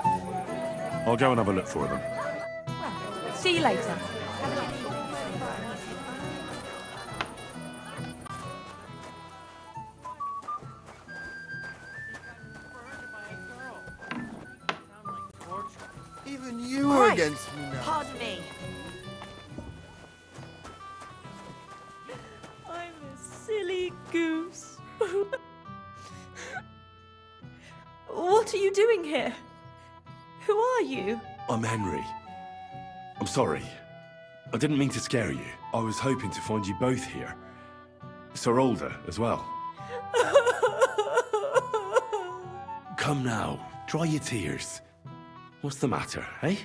I'll go and have a look for them. See you later. Even you were against me now. Pardon me. I'm a silly goose. What are you doing here? Who are you? I'm Henry. I'm sorry. I didn't mean to scare you. I was hoping to find you both here. Sir Alder as well. Come now, dry your tears. What's the matter, eh?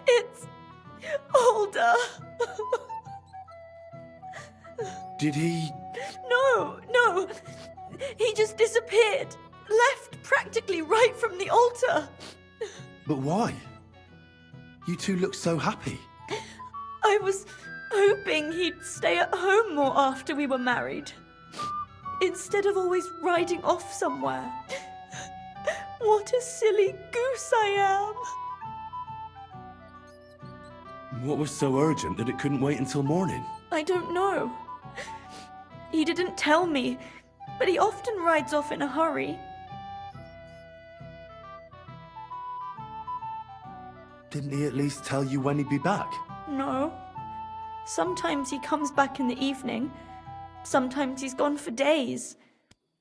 It's Alder. Did he... No. He just disappeared. Left practically right from the altar. But why? You two look so happy. I was hoping he'd stay at home more after we were married. Instead of always riding off somewhere. What a silly goose I am. What was so urgent that it couldn't wait until morning? I don't know. He didn't tell me, but he often rides off in a hurry. Didn't he at least tell you when he'd be back? No. Sometimes he comes back in the evening. Sometimes he's gone for days.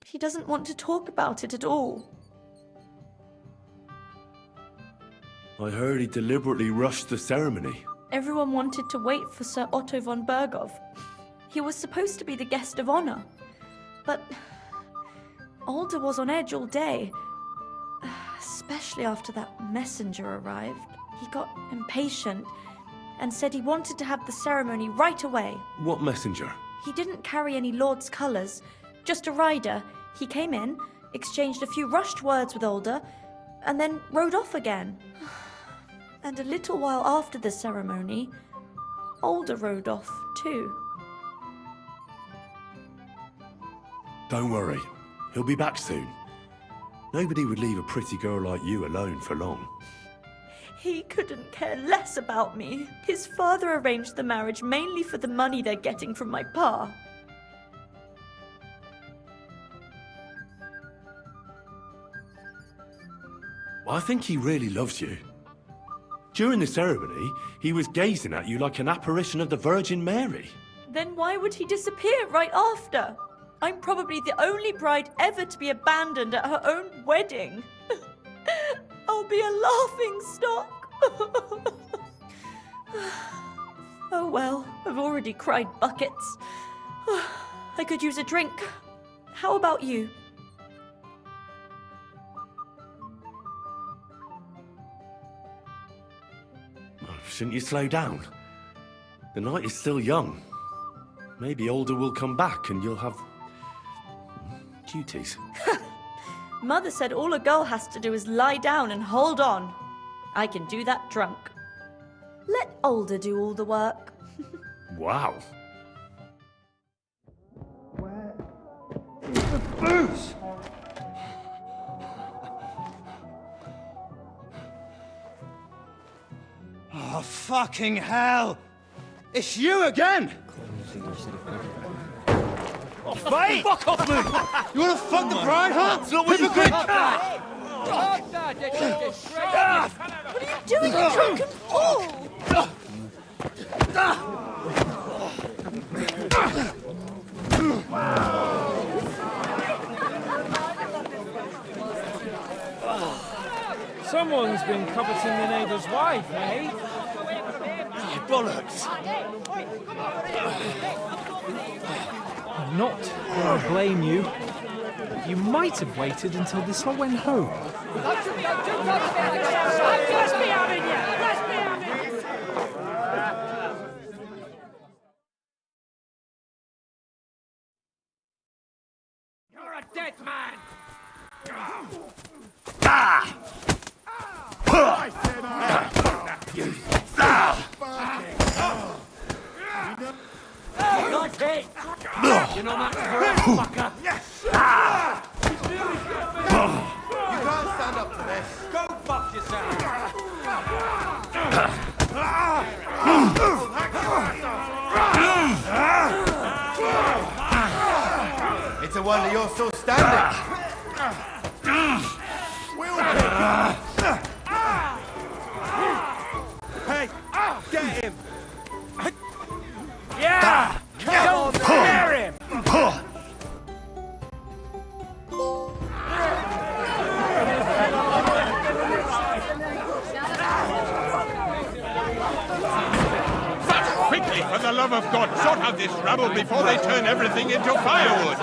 He doesn't want to talk about it at all. I heard he deliberately rushed the ceremony. Everyone wanted to wait for Sir Otto von Berghoff. He was supposed to be the guest of honor. But Alder was on edge all day. Especially after that messenger arrived. He got impatient and said he wanted to have the ceremony right away. What messenger? He didn't carry any lord's colours, just a rider. He came in, exchanged a few rushed words with Alder, and then rode off again. And a little while after the ceremony, Alder rode off too. Don't worry, he'll be back soon. Nobody would leave a pretty girl like you alone for long. He couldn't care less about me. His father arranged the marriage mainly for the money they're getting from my pa. I think he really loves you. During the ceremony, he was gazing at you like an apparition of the Virgin Mary. Then why would he disappear right after? I'm probably the only bride ever to be abandoned at her own wedding. I'll be a laughing stock. Oh well, I've already cried buckets. I could use a drink. How about you? Shouldn't you slow down? The night is still young. Maybe Alder will come back and you'll have... duties. Mother said all a girl has to do is lie down and hold on. I can do that drunk. Let Alder do all the work. Wow. The booze! Oh, fucking hell! It's you again! Oh, Mate! fuck off, Luke! You wanna fuck the bride, huh? It's not what you think! What are you doing, you drunken fool? Someone's been coveting the neighbour's wife, eh? Bollocks! I'm not going to blame you. You might have waited until this all went home. Let's be having you! Let's be having you! You're a dead man! That's it! You're not much for it, fucker! You can't stand up to this. Go fuck yourself! It's a wonder you're still standing. Hey, get him! Yeah! Don't scare him! love of God, sort out this rabble before they turn everything into firewood!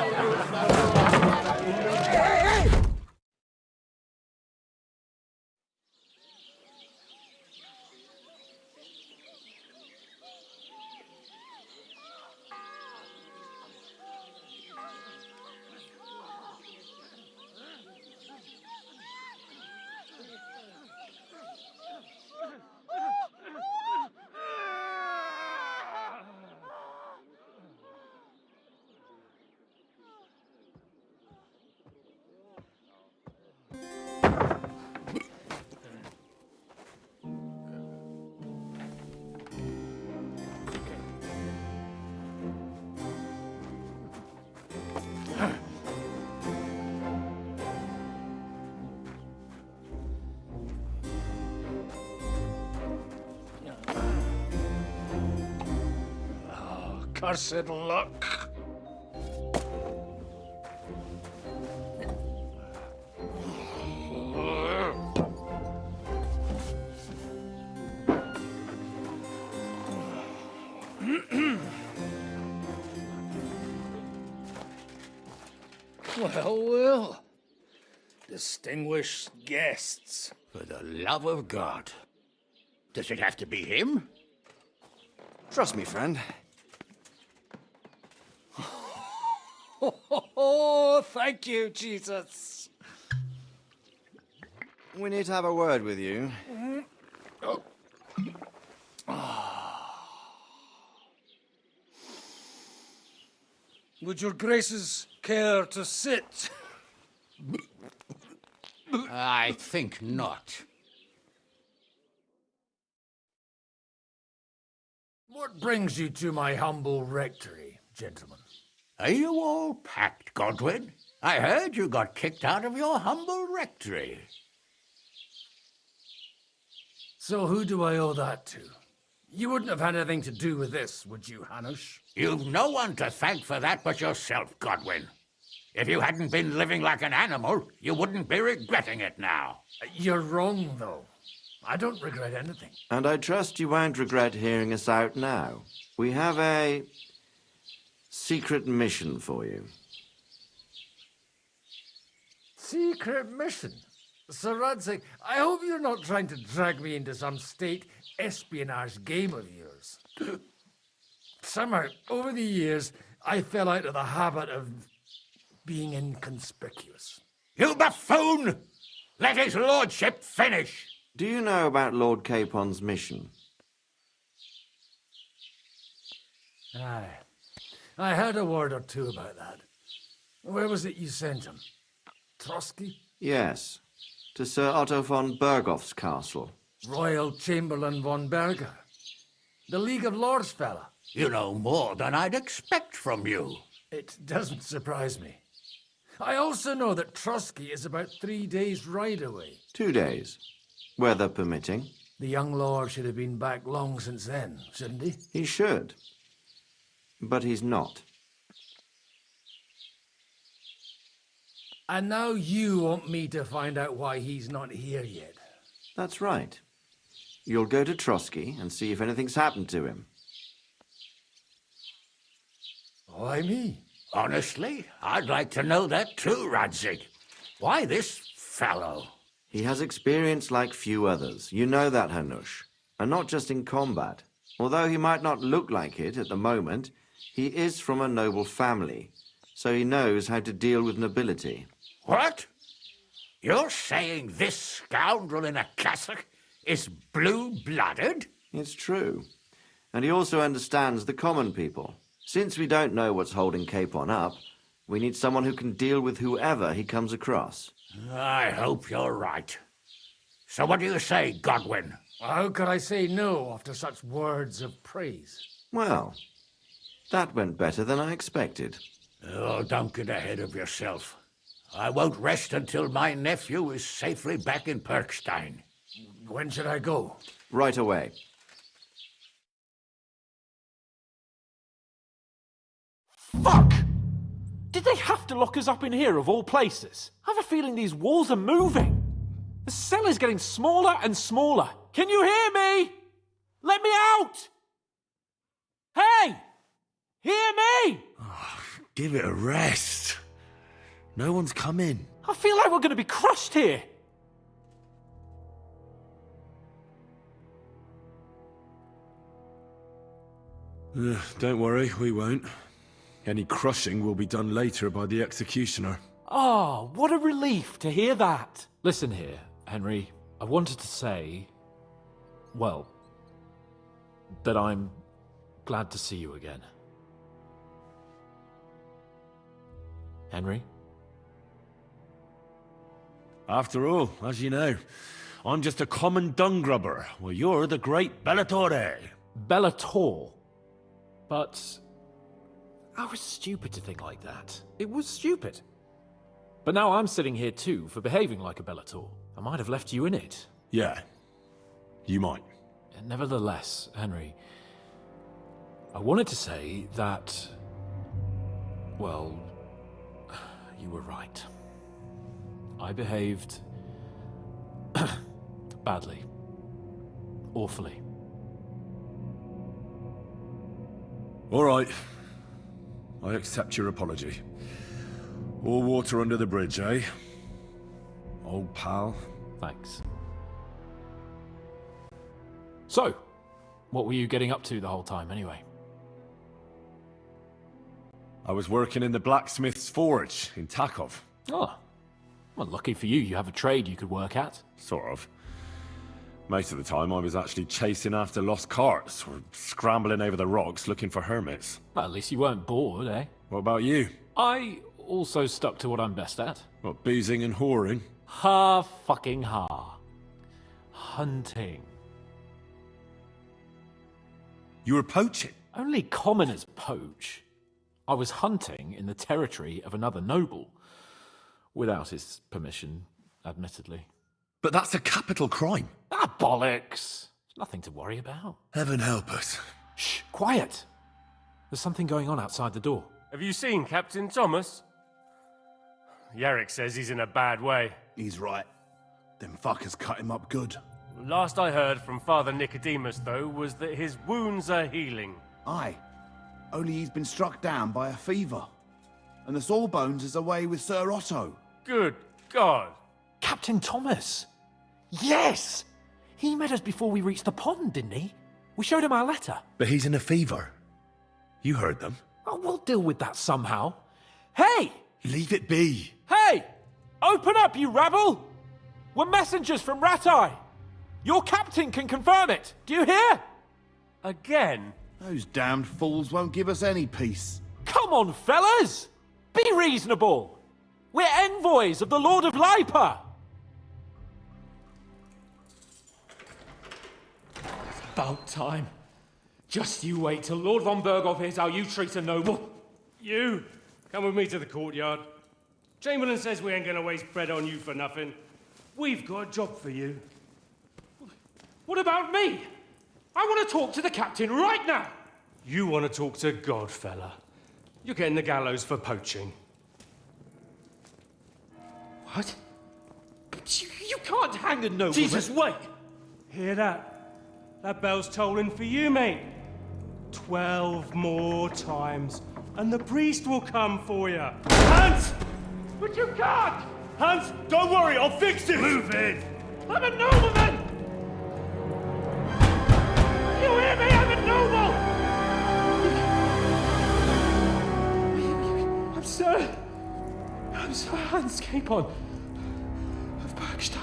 Cursed luck. Well. Distinguished guests. For the love of God. Does it have to be him? Trust me, friend. Oh, thank you, Jesus. We need to have a word with you. Would your graces care to sit? I think not. What brings you to my humble rectory, gentlemen? Are you all packed, Godwin? I heard you got kicked out of your humble rectory. So who do I owe that to? You wouldn't have had anything to do with this, would you, Hanush? You've no one to thank for that but yourself, Godwin. If you hadn't been living like an animal, you wouldn't be regretting it now. You're wrong, though. I don't regret anything. And I trust you won't regret hearing us out now. We have a secret mission for you. Secret mission? Sir Radzig, I hope you're not trying to drag me into some state espionage game of yours. Somehow, over the years, I fell out of the habit of being inconspicuous. You buffoon! Let his lordship finish! Do you know about Lord Capon's mission? Aye. I heard a word or two about that. Where was it you sent him? Trosky? Yes, to Sir Otto von Bergoff's castle. Royal Chamberlain von Berger. The League of Lords fella. You know more than I'd expect from you. It doesn't surprise me. I also know that Trosky is about 3 days' ride away. 2 days, weather permitting. The young lord should have been back long since then, shouldn't he? He should. But he's not. And now you want me to find out why he's not here yet. That's right. You'll go to Trosky and see if anything's happened to him. Why me? Honestly, I'd like to know that too, Radzig. Why this fellow? He has experience like few others. You know that, Hanush. And not just in combat. Although he might not look like it at the moment, he is from a noble family, so he knows how to deal with nobility. What? You're saying this scoundrel in a cassock is blue-blooded? It's true. And he also understands the common people. Since we don't know what's holding Capon up, we need someone who can deal with whoever he comes across. I hope you're right. So what do you say, Godwin? How could I say no after such words of praise? Well, that went better than I expected. Oh, don't get ahead of yourself. I won't rest until my nephew is safely back in Perkstein. When should I go? Right away. Fuck! Did they have to lock us up in here of all places? I have a feeling these walls are moving. The cell is getting smaller and smaller. Can you hear me? Let me out! Hey! Hear me! Give it a rest. No one's coming. I feel like we're going to be crushed here. Don't worry, we won't. Any crushing will be done later by the executioner. Oh, what a relief to hear that. Listen here, Henry. I wanted to say, well, that I'm glad to see you again. Henry? After all, as you know, I'm just a common dung grubber, while you're the great Bellatore. Bellator? But I was stupid to think like that. It was stupid. But now I'm sitting here too for behaving like a Bellator. I might have left you in it. Yeah, you might. And nevertheless, Henry, I wanted to say that, well, you were right. I behaved badly. Awfully. All right. I accept your apology. All water under the bridge, eh? Old pal. Thanks. So, what were you getting up to the whole time, anyway? I was working in the blacksmith's forge in Takov. Oh. Well, lucky for you, you have a trade you could work at. Sort of. Most of the time I was actually chasing after lost carts, or scrambling over the rocks looking for hermits. Well, at least you weren't bored, eh? What about you? I also stuck to what I'm best at. What, boozing and whoring? Fucking ha. Hunting. You were poaching? Only commoners poach. I was hunting in the territory of another noble. Without his permission, admittedly. But that's a capital crime. Ah, bollocks! Nothing to worry about. Heaven help us. Shh, quiet! There's something going on outside the door. Have you seen Captain Thomas? Yarrick says he's in a bad way. He's right. Them fuckers cut him up good. Last I heard from Father Nicodemus, though, was that his wounds are healing. Aye. Only he's been struck down by a fever. And the Sawbones is away with Sir Otto. Good God. Captain Thomas! Yes! He met us before we reached the pond, didn't he? We showed him our letter. But he's in a fever. You heard them. Oh, we'll deal with that somehow. Hey! Leave it be. Hey! Open up, you rabble! We're messengers from Ratai. Your captain can confirm it. Do you hear? Again? Those damned fools won't give us any peace. Come on, fellas! Be reasonable! We're envoys of the Lord of Lipa! It's about time. Just you wait till Lord von Berghoff hears how you treat a noble. You, come with me to the courtyard. Chamberlain says we ain't gonna waste bread on you for nothing. We've got a job for you. What about me? I want to talk to the captain right now. You want to talk to God, fella. You're getting the gallows for poaching. What? But you can't hang a nobleman. Jesus, wait! Hear that? That bell's tolling for you, mate. 12 more times, and the priest will come for you. Hans! But you can't! Hans, don't worry, I'll fix it! Move it! I'm a nobleman! You hear me? I'm a noble! I'm Sir Hans Capon of Bergstein.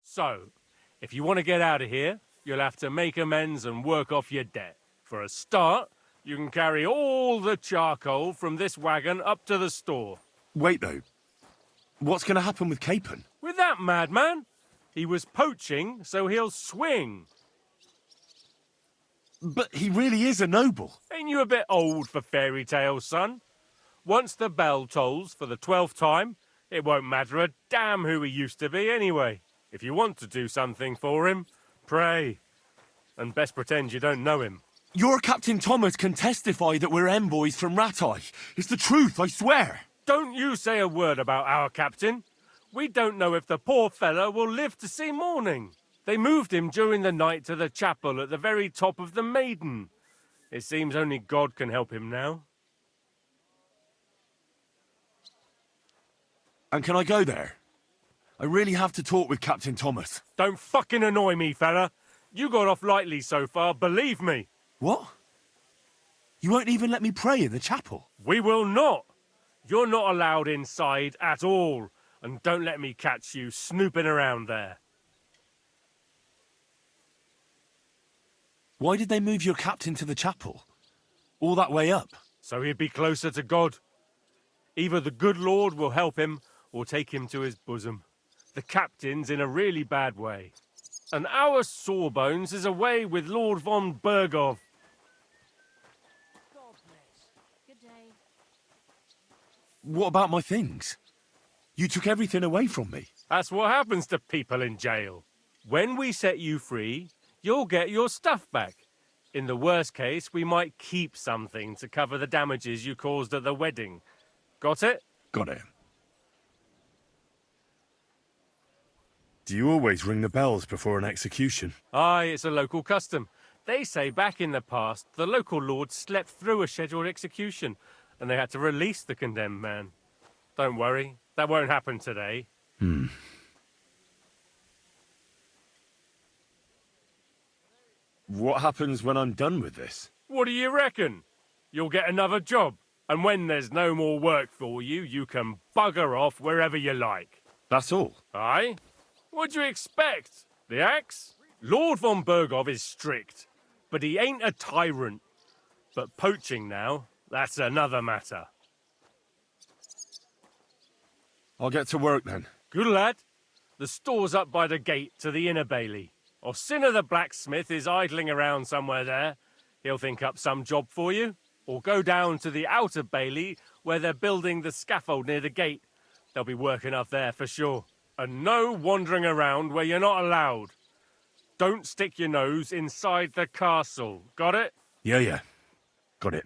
So, if you want to get out of here, you'll have to make amends and work off your debt. For a start, you can carry all the charcoal from this wagon up to the store. Wait, though. What's going to happen with Capon? With that madman? He was poaching, so he'll swing. But he really is a noble. Ain't you a bit old for fairy tales, son? Once the bell tolls for the 12th time, it won't matter a damn who he used to be anyway. If you want to do something for him, pray. And best pretend you don't know him. Your Captain Thomas can testify that we're envoys from Ratai. It's the truth, I swear. Don't you say a word about our captain. We don't know if the poor fellow will live to see morning. They moved him during the night to the chapel at the very top of the Maiden. It seems only God can help him now. And can I go there? I really have to talk with Captain Thomas. Don't fucking annoy me, fella. You got off lightly so far, believe me. What? You won't even let me pray in the chapel? We will not. You're not allowed inside at all. And don't let me catch you snooping around there. Why did they move your captain to the chapel? All that way up? So he'd be closer to God. Either the good Lord will help him, or take him to his bosom. The captain's in a really bad way. And our Sawbones is away with Lord von Bergov. Good day. What about my things? You took everything away from me. That's what happens to people in jail. When we set you free, you'll get your stuff back. In the worst case, we might keep something to cover the damages you caused at the wedding. Got it? Got it. Do you always ring the bells before an execution? Aye, it's a local custom. They say back in the past, the local lord slept through a scheduled execution, and they had to release the condemned man. Don't worry, that won't happen today. What happens when I'm done with this? What do you reckon? You'll get another job, and when there's no more work for you, you can bugger off wherever you like. That's all? Aye? What'd you expect? The axe? Lord von Bergov is strict, but he ain't a tyrant. But poaching now, that's another matter. I'll get to work then. Good lad. The store's up by the gate to the inner bailey. Orsina the blacksmith is idling around somewhere there. He'll think up some job for you. Or go down to the outer bailey where they're building the scaffold near the gate. They'll be working up there for sure. And no wandering around where you're not allowed. Don't stick your nose inside the castle. Got it? Yeah. Got it.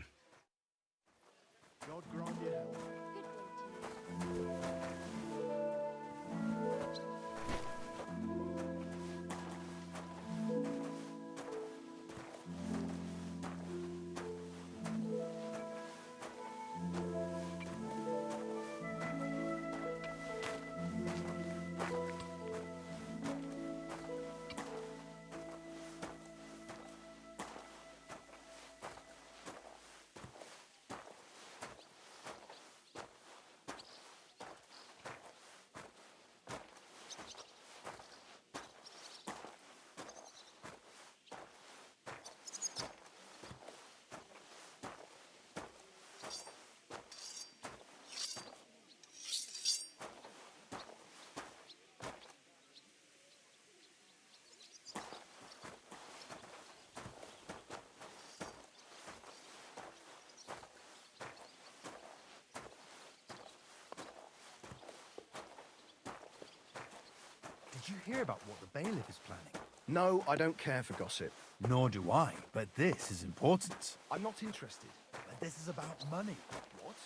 Did you hear about what the bailiff is planning? No, I don't care for gossip. Nor do I, but this is important. I'm not interested. But this is about money. What?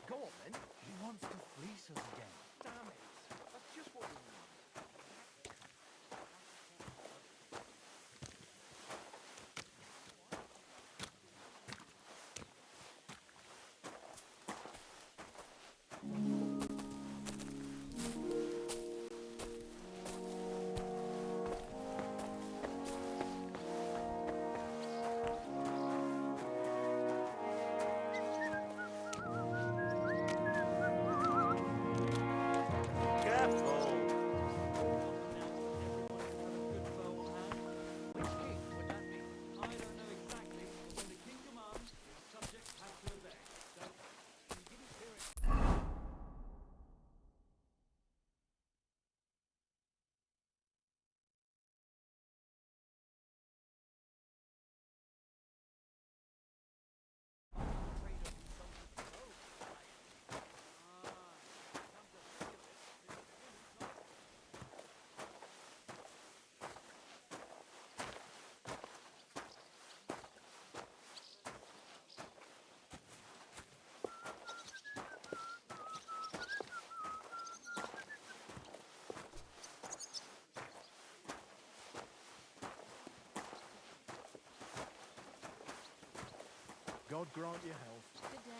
Go on then. He wants to fleece us again. Damn it. That's just what we need. Careful. God grant you health. Good day.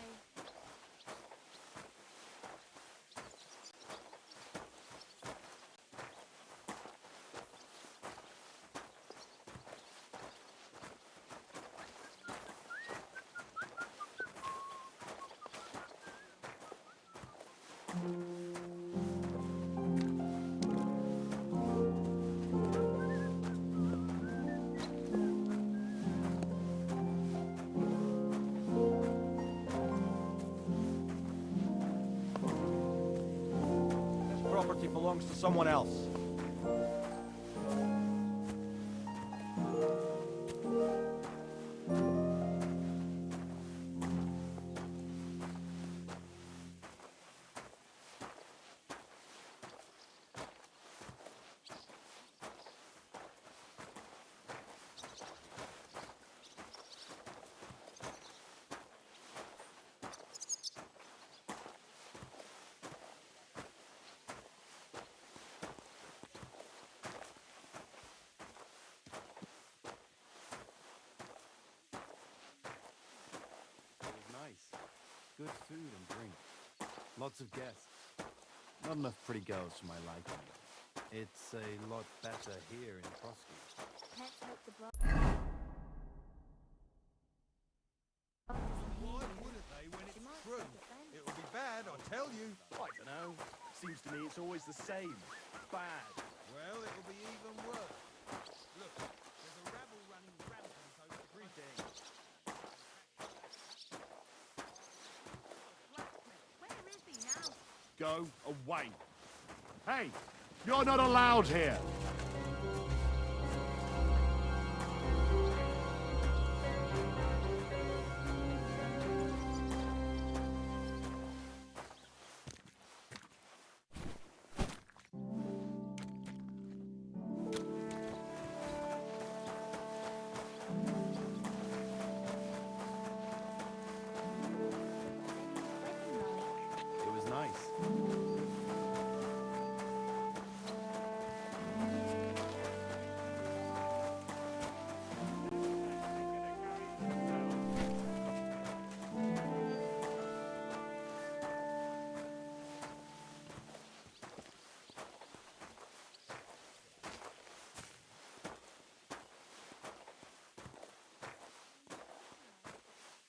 This property belongs to someone else. Nice. Good food and drink. Lots of guests. Not enough pretty girls for my liking. It's a lot better here in Trosky. Let's hope the bride. Why wouldn't they when it's true? It'll be bad, I tell you. I don't know. Seems to me it's always the same. Bad. Well, it'll be even worse. Look, there's a rabble running rampant over everything. Where is he now? Go away. Hey, you're not allowed here. It was nice.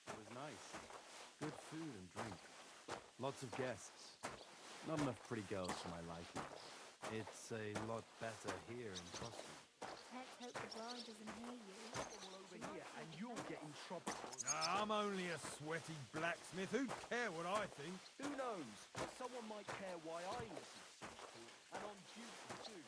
It was nice. Good food and drink. Lots of guests. Not enough pretty girls for my liking. It's a lot better here in Trosky. Let's hope the bride doesn't hear you. Over here, and you'll get in trouble. I'm only a sweaty blacksmith. Who'd care what I think? Who knows? But someone might care why I listen to such talk, and on duty too.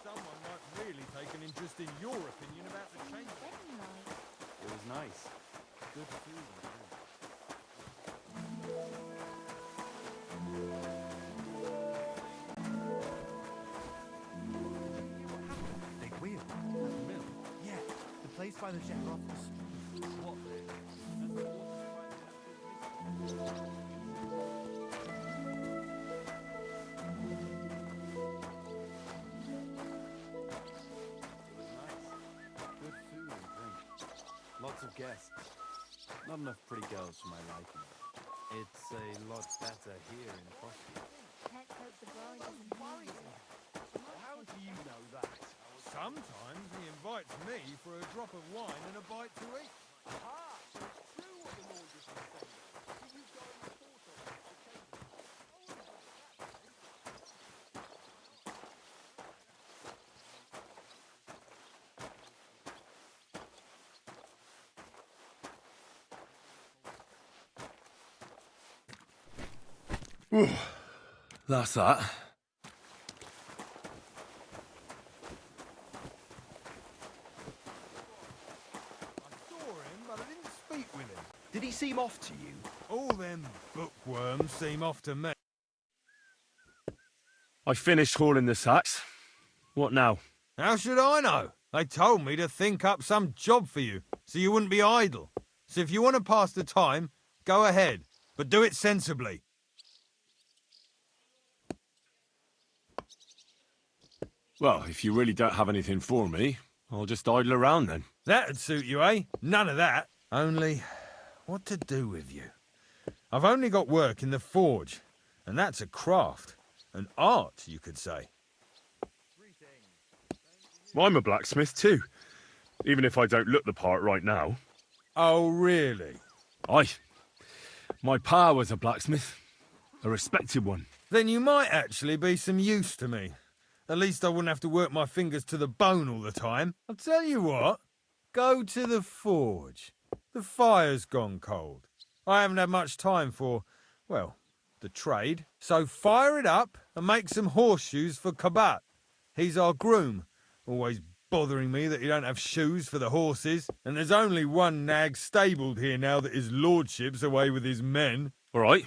Someone might really take an interest in your opinion about the change. It was nice. Good food and drink. Big wheel. The mill. Yeah, the place by the jet off the street. What then? Good food and drink. Lots of guests. Not enough pretty girls for my liking. It's a lot better here in Trosky. Let's hope the bride doesn't hear you. How do you know that? Sometimes he invites me for a drop of wine and a bite to eat. Ah, so it's true what the Lord just was saying. Did you go and report on it to Cambridge? That's that. But I didn't speak with him. Did he seem off to you? All them bookworms seem off to me. I finished hauling the sacks. What now? How should I know? They told me to think up some job for you, so you wouldn't be idle. So if you want to pass the time, go ahead, but do it sensibly. Well, if you really don't have anything for me, I'll just idle around then. That'd suit you, eh? None of that. Only, what to do with you? I've only got work in the forge, and that's a craft. An art, you could say. I'm a blacksmith too, even if I don't look the part right now. Oh, really? Aye. My pa was a blacksmith. A respected one. Then you might actually be some use to me. At least I wouldn't have to work my fingers to the bone all the time. I'll tell you what. Go to the forge. The fire's gone cold. I haven't had much time for, well, the trade. So fire it up and make some horseshoes for Kabat. He's our groom. Always bothering me that you don't have shoes for the horses. And there's only one nag stabled here now that his lordship's away with his men. All right.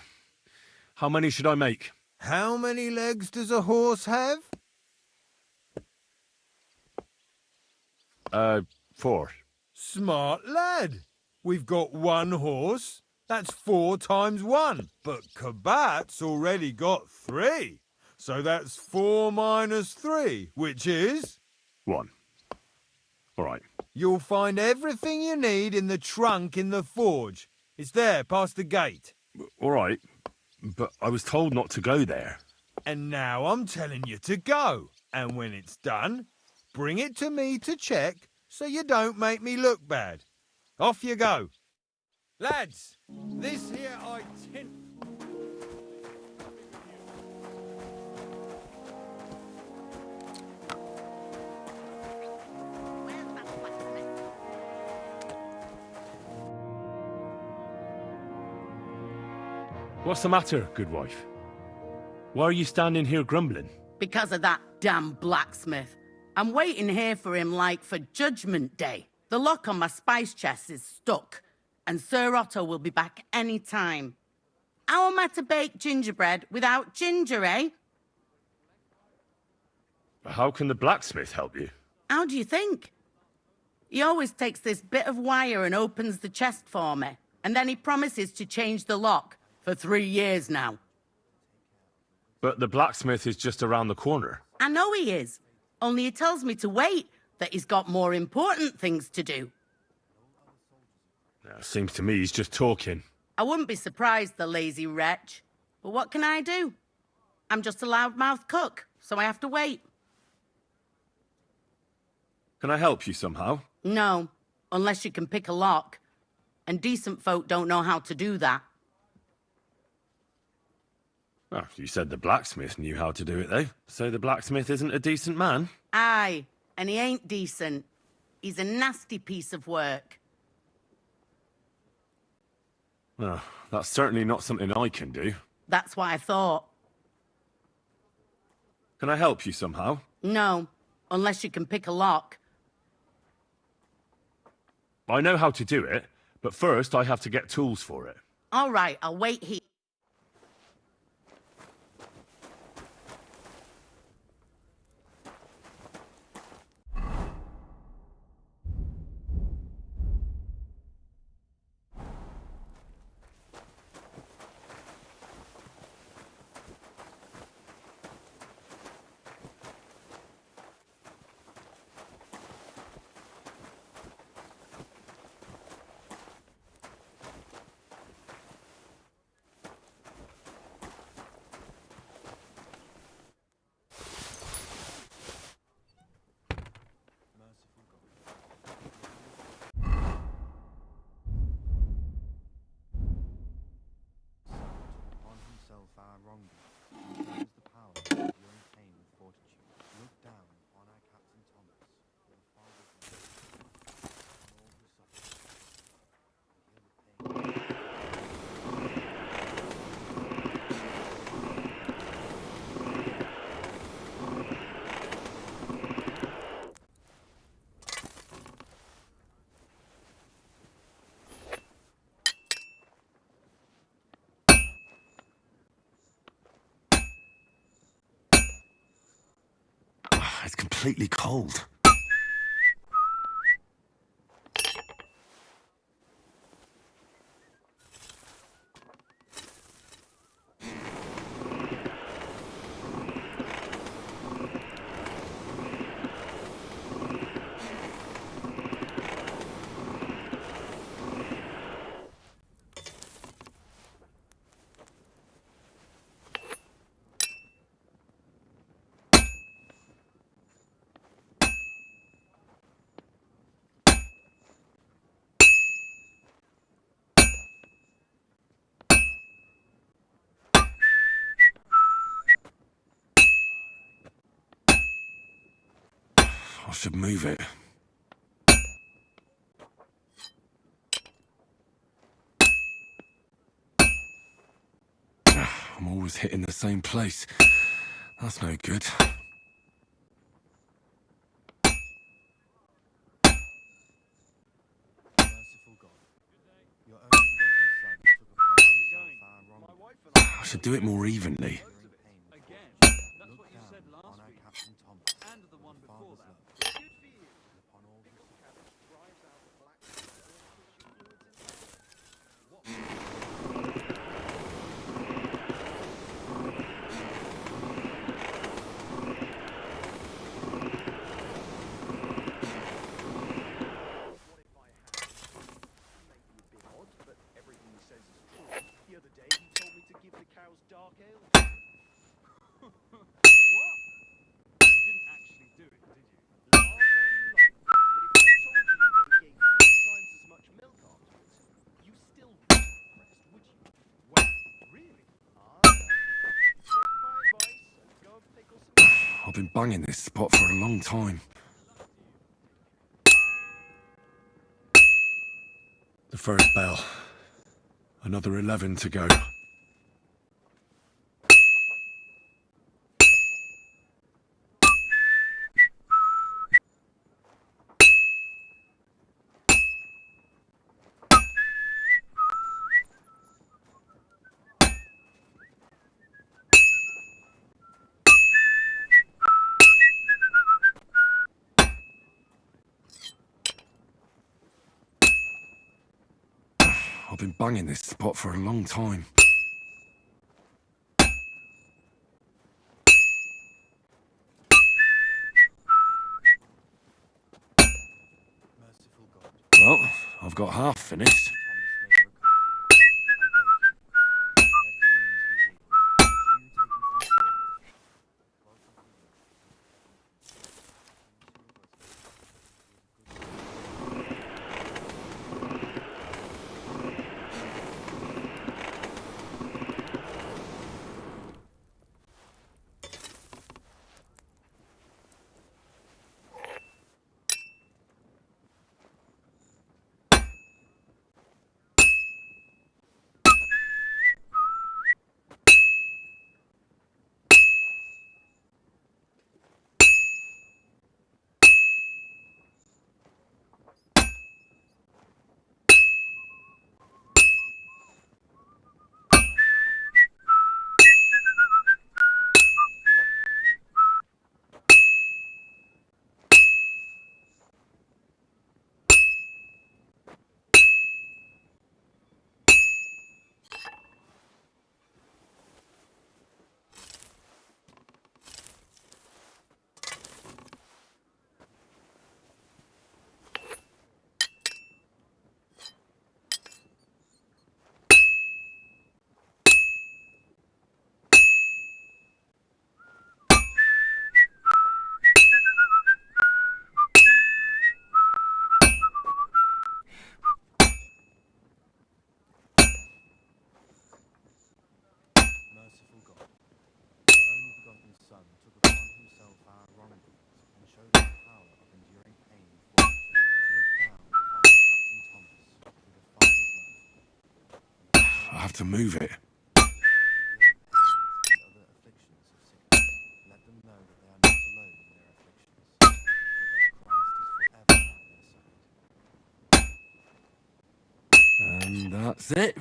How many should I make? How many legs does a horse have? 4. Smart lad. We've got one horse. That's 4 times 1. But Kabat's already got 3. So that's 4 minus 3, which is... 1. All right. You'll find everything you need in the trunk in the forge. It's there, past the gate. All right. But I was told not to go there. And now I'm telling you to go. And when it's done, bring it to me to check so you don't make me look bad. Off you go. Lads, this here itinerary... What's the matter, good wife? Why are you standing here grumbling? Because of that damn blacksmith. I'm waiting here for him like for Judgment Day. The lock on my spice chest is stuck, and Sir Otto will be back any time. How am I to bake gingerbread without ginger, eh? How can the blacksmith help you? How do you think? He always takes this bit of wire and opens the chest for me, and then he promises to change the lock for 3 years now. But the blacksmith is just around the corner. I know he is, only he tells me to wait, that he's got more important things to do. Seems to me he's just talking. I wouldn't be surprised, the lazy wretch. But what can I do? I'm just a loudmouth cook, so I have to wait. Can I help you somehow? No, unless you can pick a lock. And decent folk don't know how to do that. Oh, you said the blacksmith knew how to do it, though. So the blacksmith isn't a decent man? Aye, and he ain't decent. He's a nasty piece of work. Well, that's certainly not something I can do. That's what I thought. Can I help you somehow? No, unless you can pick a lock. I know how to do it, but first I have to get tools for it. All right, I'll wait here. It's completely cold. I should move it. I'm always hitting the same place. That's no good. I should do it more evenly. I've been banging this spot for a long time. The first bell. Another 11 to go. I've been banging this spot for a long time. Well, I've got half finished. I have to move it. And that's it.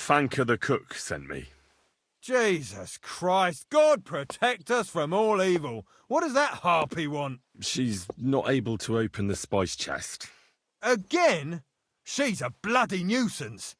Fanka the cook sent me. Jesus Christ, God protect us from all evil. What does that harpy want? She's not able to open the spice chest. Again? She's a bloody nuisance.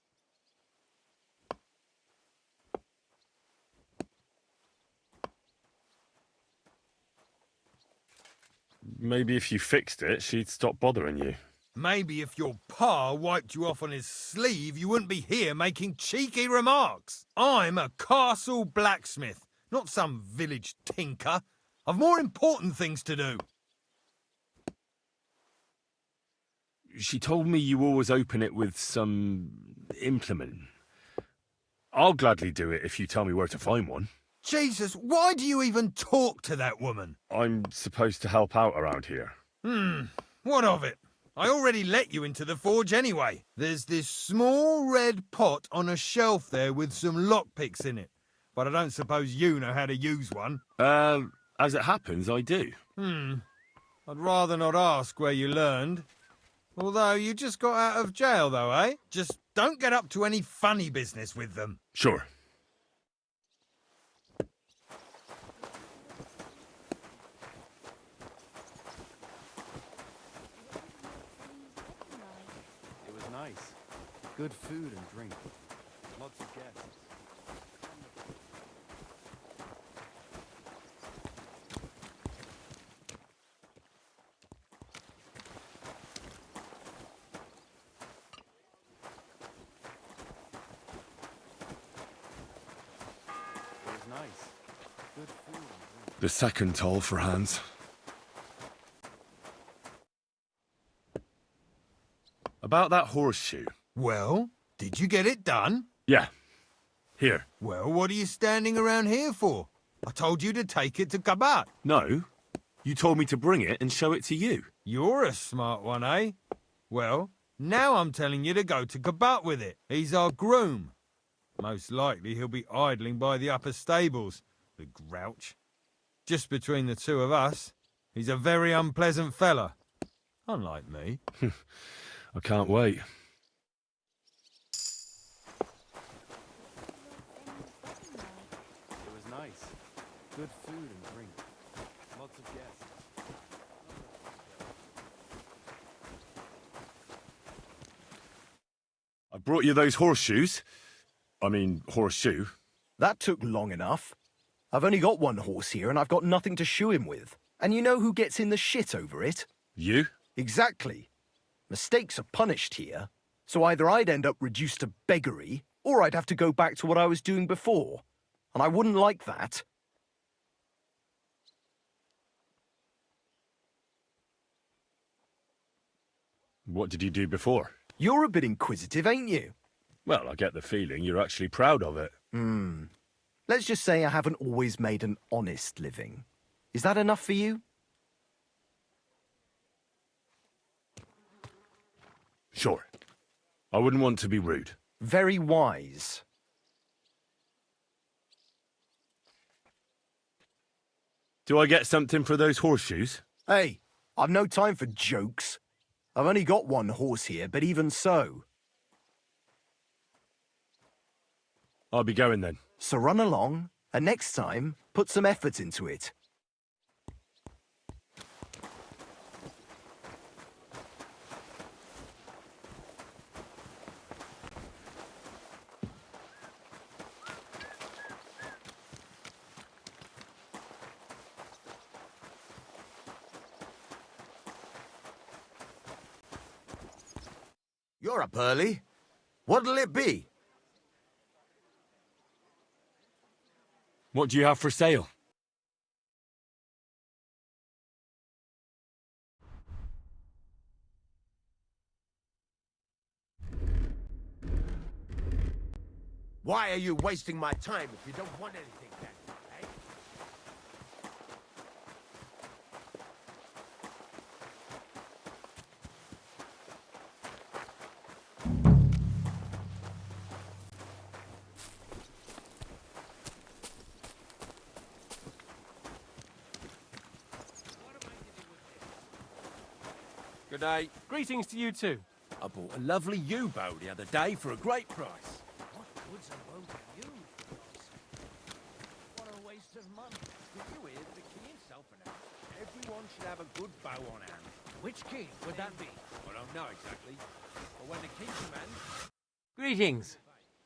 Maybe if you fixed it, she'd stop bothering you. Maybe if your pa wiped you off on his sleeve, you wouldn't be here making cheeky remarks. I'm a castle blacksmith, not some village tinker. I've more important things to do. She told me you always open it with some implement. I'll gladly do it if you tell me where to find one. Jesus, why do you even talk to that woman? I'm supposed to help out around here. What of it? I already let you into the forge anyway. There's this small red pot on a shelf there with some lockpicks in it. But I don't suppose you know how to use one. As it happens, I do. I'd rather not ask where you learned. Although you just got out of jail, though, eh? Just don't get up to any funny business with them. Sure. It was nice. Good food and drink. Lots of guests. Nice. Good food and drink. The second toll for Hans. About that horseshoe. Well, did you get it done? Yeah. Here. Well, what are you standing around here for? I told you to take it to Kabat. No. You told me to bring it and show it to you. You're a smart one, eh? Well, now I'm telling you to go to Kabat with it. He's our groom. Most likely he'll be idling by the upper stables, the grouch. Just between the two of us, he's a very unpleasant fella. Unlike me. I can't wait. It was nice. Good food and drink. Lots of guests. I brought you those horseshoes. I mean, horseshoe. That took long enough. I've only got one horse here and I've got nothing to shoe him with. And you know who gets in the shit over it? You? Exactly. Mistakes are punished here. So either I'd end up reduced to beggary, or I'd have to go back to what I was doing before. And I wouldn't like that. What did you do before? You're a bit inquisitive, ain't you? Well, I get the feeling you're actually proud of it. Let's just say I haven't always made an honest living. Is that enough for you? Sure. I wouldn't want to be rude. Very wise. Do I get something for those horseshoes? Hey, I've no time for jokes. I've only got one horse here, but even so. I'll be going then. So run along, and next time, put some effort into it. You're up early. What'll it be? What do you have for sale? Why are you wasting my time if you don't want anything then, eh? Good day. Greetings to you too. I bought a lovely yew bow the other day for a great price. Woods are both huge. What a waste of money. Did you hear that the king himself announced everyone should have a good bow on hand? Which king would that be? I don't know exactly, but when the king commands... Greetings.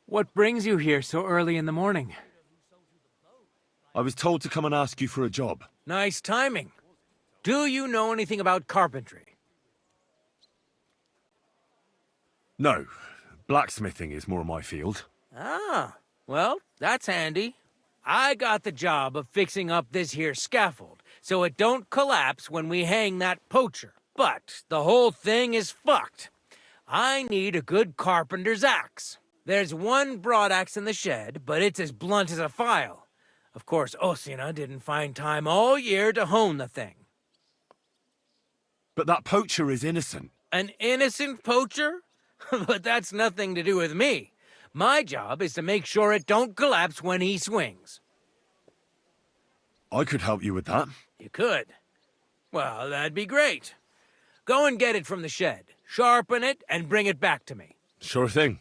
What brings you here so early in the morning? I was told to come and ask you for a job. Nice timing. Do you know anything about carpentry? No, blacksmithing is more my field. Ah, well, that's handy. I got the job of fixing up this here scaffold, so it don't collapse when we hang that poacher. But the whole thing is fucked. I need a good carpenter's axe. There's one broadaxe in the shed, but it's as blunt as a file. Of course, Osina didn't find time all year to hone the thing. But that poacher is innocent. An innocent poacher? But that's nothing to do with me. My job is to make sure it don't collapse when he swings. I could help you with that. You could? Well, that'd be great. Go and get it from the shed, sharpen it, and bring it back to me. Sure thing.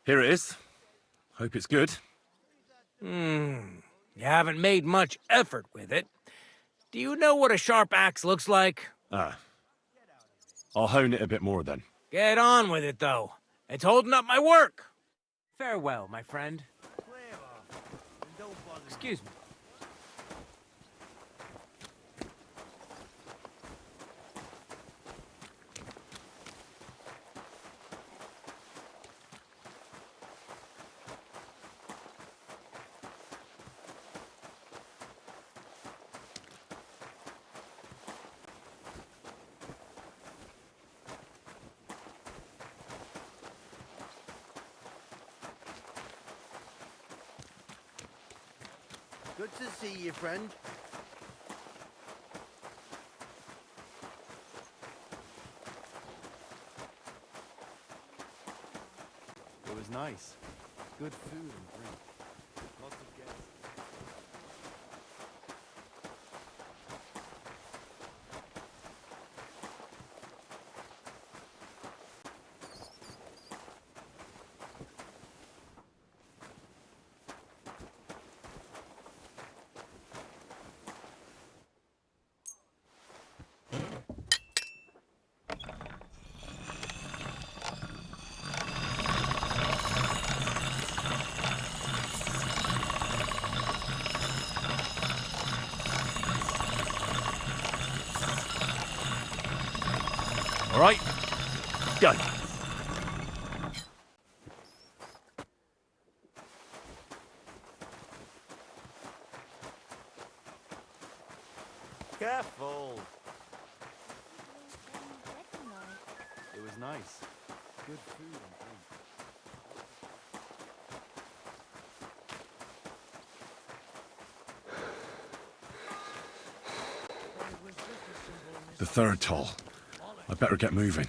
Here it is. Hope it's good. You haven't made much effort with it. Do you know what a sharp axe looks like? Ah. I'll hone it a bit more then. Get on with it, though. It's holding up my work. Farewell, my friend. Excuse me. Good to see you, friend. It was nice. Good food and drink. Lots of guests. All right, go. Careful. It was nice. Good food and drink. The third toll. I better get moving.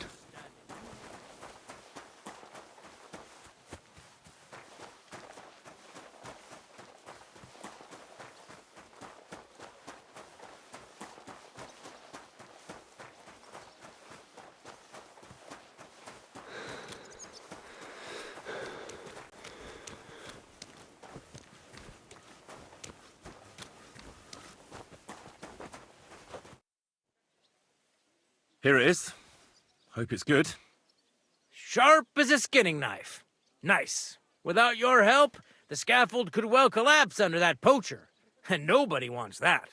Here it is. Hope it's good. Sharp as a skinning knife. Nice. Without your help, the scaffold could well collapse under that poacher. And nobody wants that.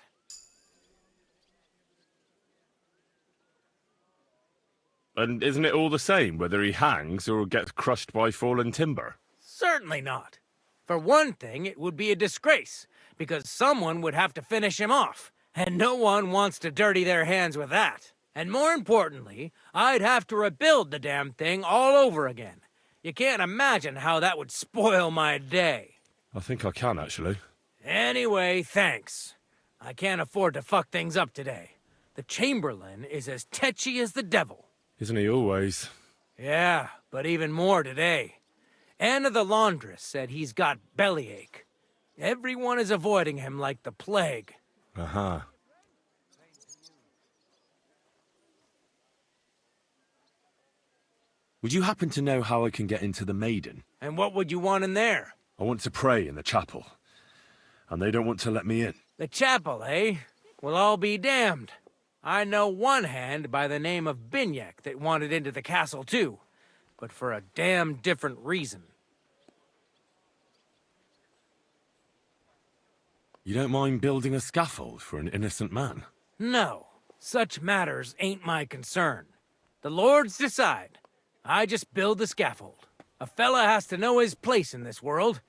And isn't it all the same whether he hangs or gets crushed by fallen timber? Certainly not. For one thing, it would be a disgrace, because someone would have to finish him off, and no one wants to dirty their hands with that. And more importantly, I'd have to rebuild the damn thing all over again. You can't imagine how that would spoil my day. I think I can, actually. Anyway, thanks. I can't afford to fuck things up today. The Chamberlain is as tetchy as the devil. Isn't he always? Yeah, but even more today. Anna the laundress said he's got bellyache. Everyone is avoiding him like the plague. Uh-huh. Would you happen to know how I can get into the Maiden? And what would you want in there? I want to pray in the chapel. And they don't want to let me in. The chapel, eh? Well, I'll be damned. I know one hand by the name of Binyak that wanted into the castle too, but for a damn different reason. You don't mind building a scaffold for an innocent man? No, such matters ain't my concern. The lords decide. I just build the scaffold. A fella has to know his place in this world,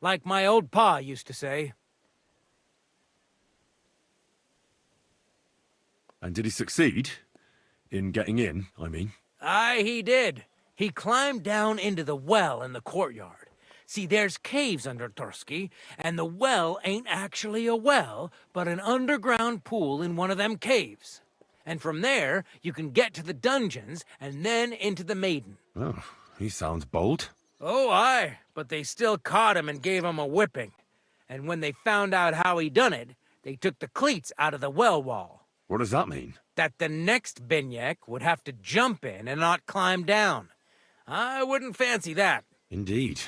like my old pa used to say. And did he succeed? In getting in, I mean? Aye, he did. He climbed down into the well in the courtyard. See, there's caves under Trosky, and the well ain't actually a well, but an underground pool in one of them caves. And from there, you can get to the dungeons, and then into the Maiden. Oh, he sounds bold. Oh, aye, but they still caught him and gave him a whipping. And when they found out how he done it, they took the cleats out of the well wall. What does that mean? That the next Binyak would have to jump in and not climb down. I wouldn't fancy that. Indeed.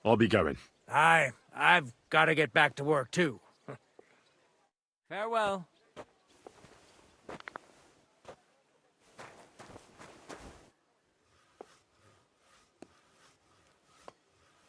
I'll be going. I've got to get back to work, too. Farewell.